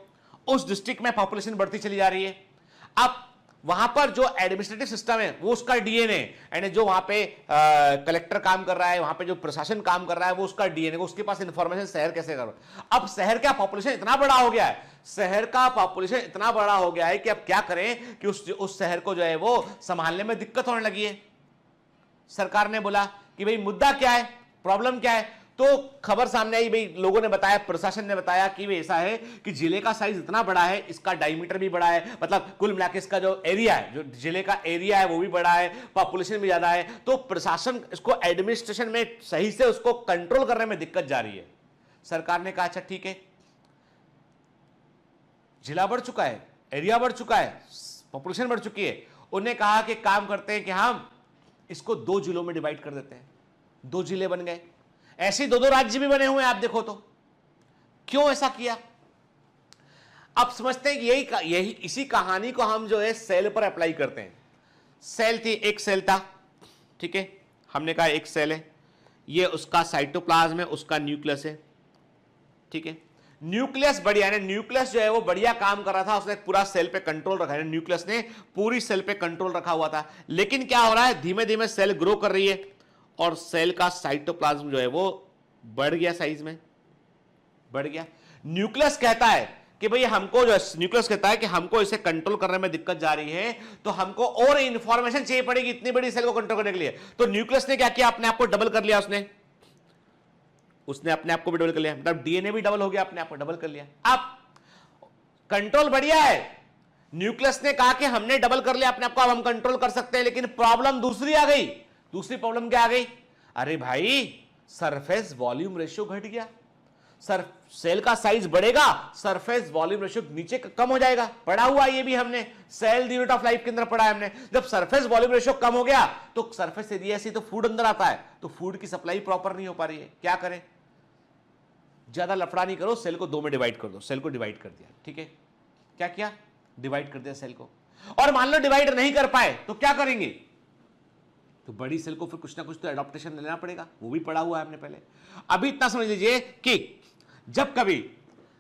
उस डिस्ट्रिक्ट में पॉपुलेशन बढ़ती चली जा रही है। अब वहां पर जो एडमिनिस्ट्रेटिव सिस्टम है वो उसका डीएनए, यानी जो वहां पे कलेक्टर काम कर रहा है, वहां पे जो प्रशासन काम कर रहा है वो उसका डीएनए, उसके पास इंफॉर्मेशन शहर कैसे करो। अब शहर का पॉपुलेशन इतना बड़ा हो गया है, कि अब क्या करें कि उस शहर को जो है वो संभालने में दिक्कत होने लगी है। सरकार ने बोला कि भाई मुद्दा क्या है, प्रॉब्लम क्या है, तो खबर सामने आई, भाई लोगों ने बताया, प्रशासन ने बताया कि ऐसा है कि जिले का साइज इतना बड़ा है, इसका डायमीटर भी बड़ा है, मतलब कुल मिलाकर इसका जो एरिया है, जो जिले का एरिया है वो भी बड़ा है, पॉपुलेशन भी ज्यादा है, तो प्रशासन इसको एडमिनिस्ट्रेशन में सही से उसको कंट्रोल करने में दिक्कत जा रही है। सरकार ने कहा अच्छा ठीक है, जिला बढ़ चुका है, एरिया बढ़ चुका है, पॉपुलेशन बढ़ चुकी है, उन्हें कहा कि काम करते हैं कि हम इसको 2 जिलों में डिवाइड कर देते हैं। 2 जिले बन गए, ऐसे 2 राज्य भी बने हुए हैं। आप देखो तो क्यों ऐसा किया। अब समझते हैं कि यही इसी कहानी को हम जो है सेल पर अप्लाई करते हैं। सेल थी, एक सेल था, ठीक है, हमने कहा एक सेल है, ये उसका साइटोप्लाज्म है, उसका न्यूक्लियस है, ठीक है। न्यूक्लियस बढ़िया, न्यूक्लियस जो है वो बढ़िया काम कर रहा था, उसने पूरा सेल पे कंट्रोल रखा है, न्यूक्लियस ने पूरी सेल पे कंट्रोल रखा हुआ था। लेकिन क्या हो रहा है, धीमे धीमे सेल ग्रो कर रही है और सेल का साइटोप्लाज्म जो है वो बढ़ गया, साइज में बढ़ गया। न्यूक्लियस कहता है कि भाई हमको जो न्यूक्लियस कहता है कि हमको इसे कंट्रोल करने में दिक्कत जा रही है, तो हमको और इंफॉर्मेशन चाहिए पड़ेगी इतनी बड़ी सेल को कंट्रोल करने के लिए। तो न्यूक्लियस ने क्या किया, अपने आप को डबल कर लिया, उसने अपने आप को भी डबल कर लिया, मतलब डीएनए भी डबल हो गया, अपने आप को डबल कर लिया। अब कंट्रोल बढ़िया है, न्यूक्लियस ने कहा कि हमने डबल कर लिया अपने आप को, अब हम कंट्रोल कर सकते हैं, लेकिन प्रॉब्लम दूसरी आ गई। दूसरी प्रॉब्लम क्या आ गई, अरे भाई सरफेस वॉल्यूम रेशियो घट गया, सेल का साइज बढ़ेगा, सरफेस वॉल्यूम रेशियो नीचे कम हो जाएगा। पढ़ा हुआ ये भी हमने, cell the unit of life के अंदर पढ़ा है हमने। जब सरफेस वॉल्यूम रेशियो कम हो गया तो सरफेस एरिया से तो फूड अंदर आता है, तो फूड की सप्लाई प्रॉपर नहीं हो पा रही है। क्या करें, ज्यादा लफड़ा नहीं करो, सेल को 2 में डिवाइड कर दो। सेल को डिवाइड कर दिया, ठीक है, क्या किया, डिवाइड कर दिया सेल को। और मान लो डिवाइड नहीं कर पाए तो क्या करेंगे, तो बड़ी सेल को फिर कुछ ना कुछ तो एडॉप्टेशन लेना पड़ेगा, वो भी पढ़ा हुआ है हमने पहले। अभी इतना समझ लीजिए कि जब कभी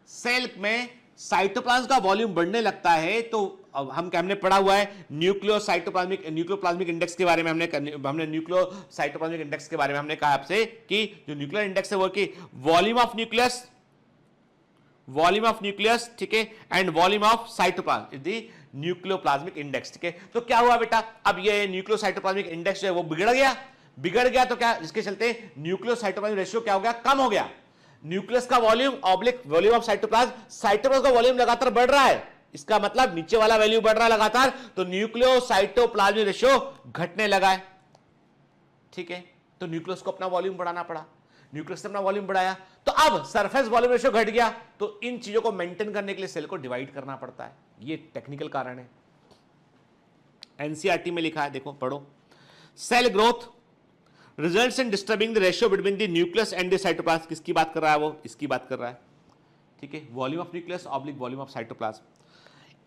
सेल में साइटोप्लाज्म का वॉल्यूम बढ़ने लगता है तो हमने पढ़ा हुआ है न्यूक्लियोप्लाज्मिक इंडेक्स के बारे में, हमने न्यूक्लियोसाइटोप्लाज्मिक इंडेक्स के बारे में हमने कहा आपसे कि जो न्यूक्लियर इंडेक्स है वो कि वॉल्यूम ऑफ न्यूक्लियस, ठीक है, and volume of cytoplasm is the nucleoplasmic index, ठीक है। तो क्या हुआ बेटा, अब ये न्यूक्लियोसाइटोप्लाज्मिक इंडेक्स जो है वो बिगड़ गया तो क्या, जिसके चलते न्यूक्लियोसाइटोप्लाज्मिक रेशियो क्या हो गया, कम हो गया। न्यूक्लियस का वॉल्यूम वॉल्यूम ऑफ साइटोप्लाज्म का वॉल्यूम लगातार बढ़ रहा है, इसका मतलब नीचे वाला वैल्यू बढ़ रहा है लगातार, तो न्यूक्लियोसाइटोप्लाज्मिक रेशियो घटने लगा है, ठीक है। तो न्यूक्लियस को अपना वॉल्यूम बढ़ाना पड़ा, न्यूक्लियस ने अपना वॉल्यूम बढ़ाया, तो अब सरफेस वॉल्यूम रेशियो घट गया, तो इन चीजों को मेंटेन करने के लिए सेल को डिवाइड करना पड़ता है। ये टेक्निकल कारण है, एनसीईआरटी में लिखा है, देखो पढ़ो। Cell growth results in disturbing the ratio between the nucleus and the cytoplasm, किसकी बात कर रहा है वो, इसकी बात कर रहा है, ठीक है। Volume of nucleus oblique volume of cytoplasm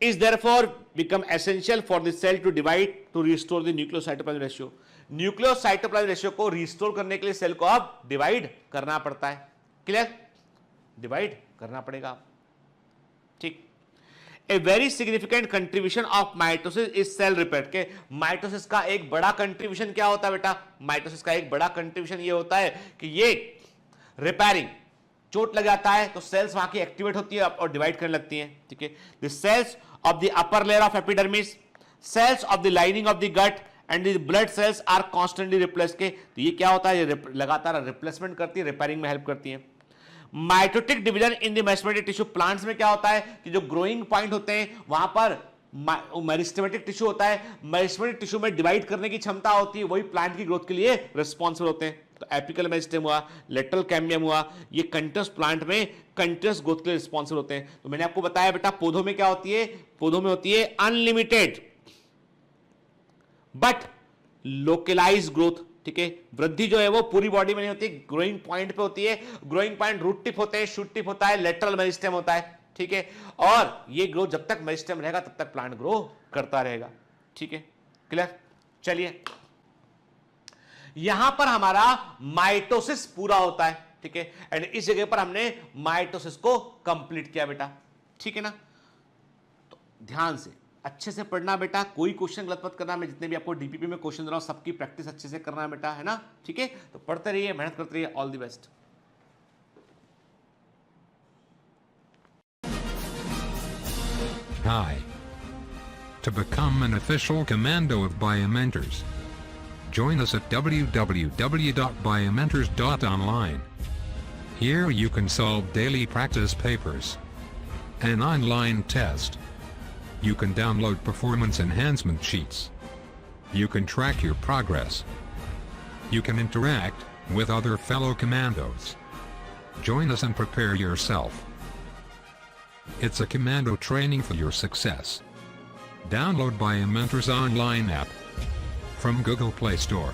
is therefore become essential for the cell to divide to restore the nucleocytoplasm ratio. Nucleocytoplasm ratio को रिस्टोर करने के लिए सेल को अब डिवाइड करना पड़ता है, क्लियर, डिवाइड करना पड़ेगा, ठीक। A very significant contribution of mitosis is cell repair, के माइटोसिस का एक बड़ा कंट्रीब्यूशन क्या होता है बेटा, माइटोसिस का एक बड़ा कंट्रीब्यूशन ये होता है कि ये रिपेयरिंग, चोट लग जाता है तो सेल्स वहां की एक्टिवेट होती है और डिवाइड करने लगती हैं, ठीक है। The cells of the upper layer of epidermis, cells of the lining of the gut and the blood cells are constantly replace, के तो ये क्या होता है, ये लगातार रिप्लेसमेंट करती है, रिपेयरिंग में हेल्प करती है। Mitotic division in the meristematic tissue, plants में क्या होता है कि जो ग्रोइंग पॉइंट होते हैं वहां पर मेरिस्टेमेटिक टिश्यू होता है, मेरिस्टेमेटिक टिश्यू में डिवाइड करने की क्षमता होती है, वही प्लांट की ग्रोथ के लिए रिस्पॉन्सिबल होते हैं। तो एपिकल मेरिस्टेम हुआ, लेटरल कैम्बियम हुआ, ये कंटिन्यूअस प्लांट में कंटिन्यूअस ग्रोथ के लिए रिस्पॉन्सिबल होते हैं। तो मैंने आपको बताया बेटा पौधों में क्या होती है, पौधों में होती है अनलिमिटेड बट लोकलाइज ग्रोथ, ठीक है। वृद्धि जो है वो पूरी बॉडी में नहीं होती, ग्रोइंग पॉइंट पे होती है। ग्रोइंग पॉइंट रूट टिप होते हैं, शूट टिप होता है, लेटरल मेरिस्टेम होता है, ठीक है। और ये ग्रोथ जब तक मेरिस्टेम रहेगा तब तक प्लांट ग्रो करता रहेगा, ठीक है, क्लियर। चलिए यहां पर हमारा माइटोसिस पूरा होता है, ठीक है, एंड इस जगह पर हमने माइटोसिस को कंप्लीट किया बेटा, ठीक है ना। तो ध्यान से अच्छे से पढ़ना बेटा, कोई क्वेश्चन गलत मत करना। मैं जितने भी आपको डीपीपी में क्वेश्चन दे रहा हूं सबकी प्रैक्टिस अच्छे से करना है बेटा, है ना, ठीक है। तो पढ़ते रहिए, मेहनत करते रहिए, all the best. Hi. To become an official commando of Biomentors, join us at www.biomentors.online. Here you can solve daily practice papers, an online test. You can download performance enhancement sheets. You can track your progress. You can interact with other fellow commandos. Join us and prepare yourself. It's a commando training for your success. Download Biomentors online app from Google Play Store.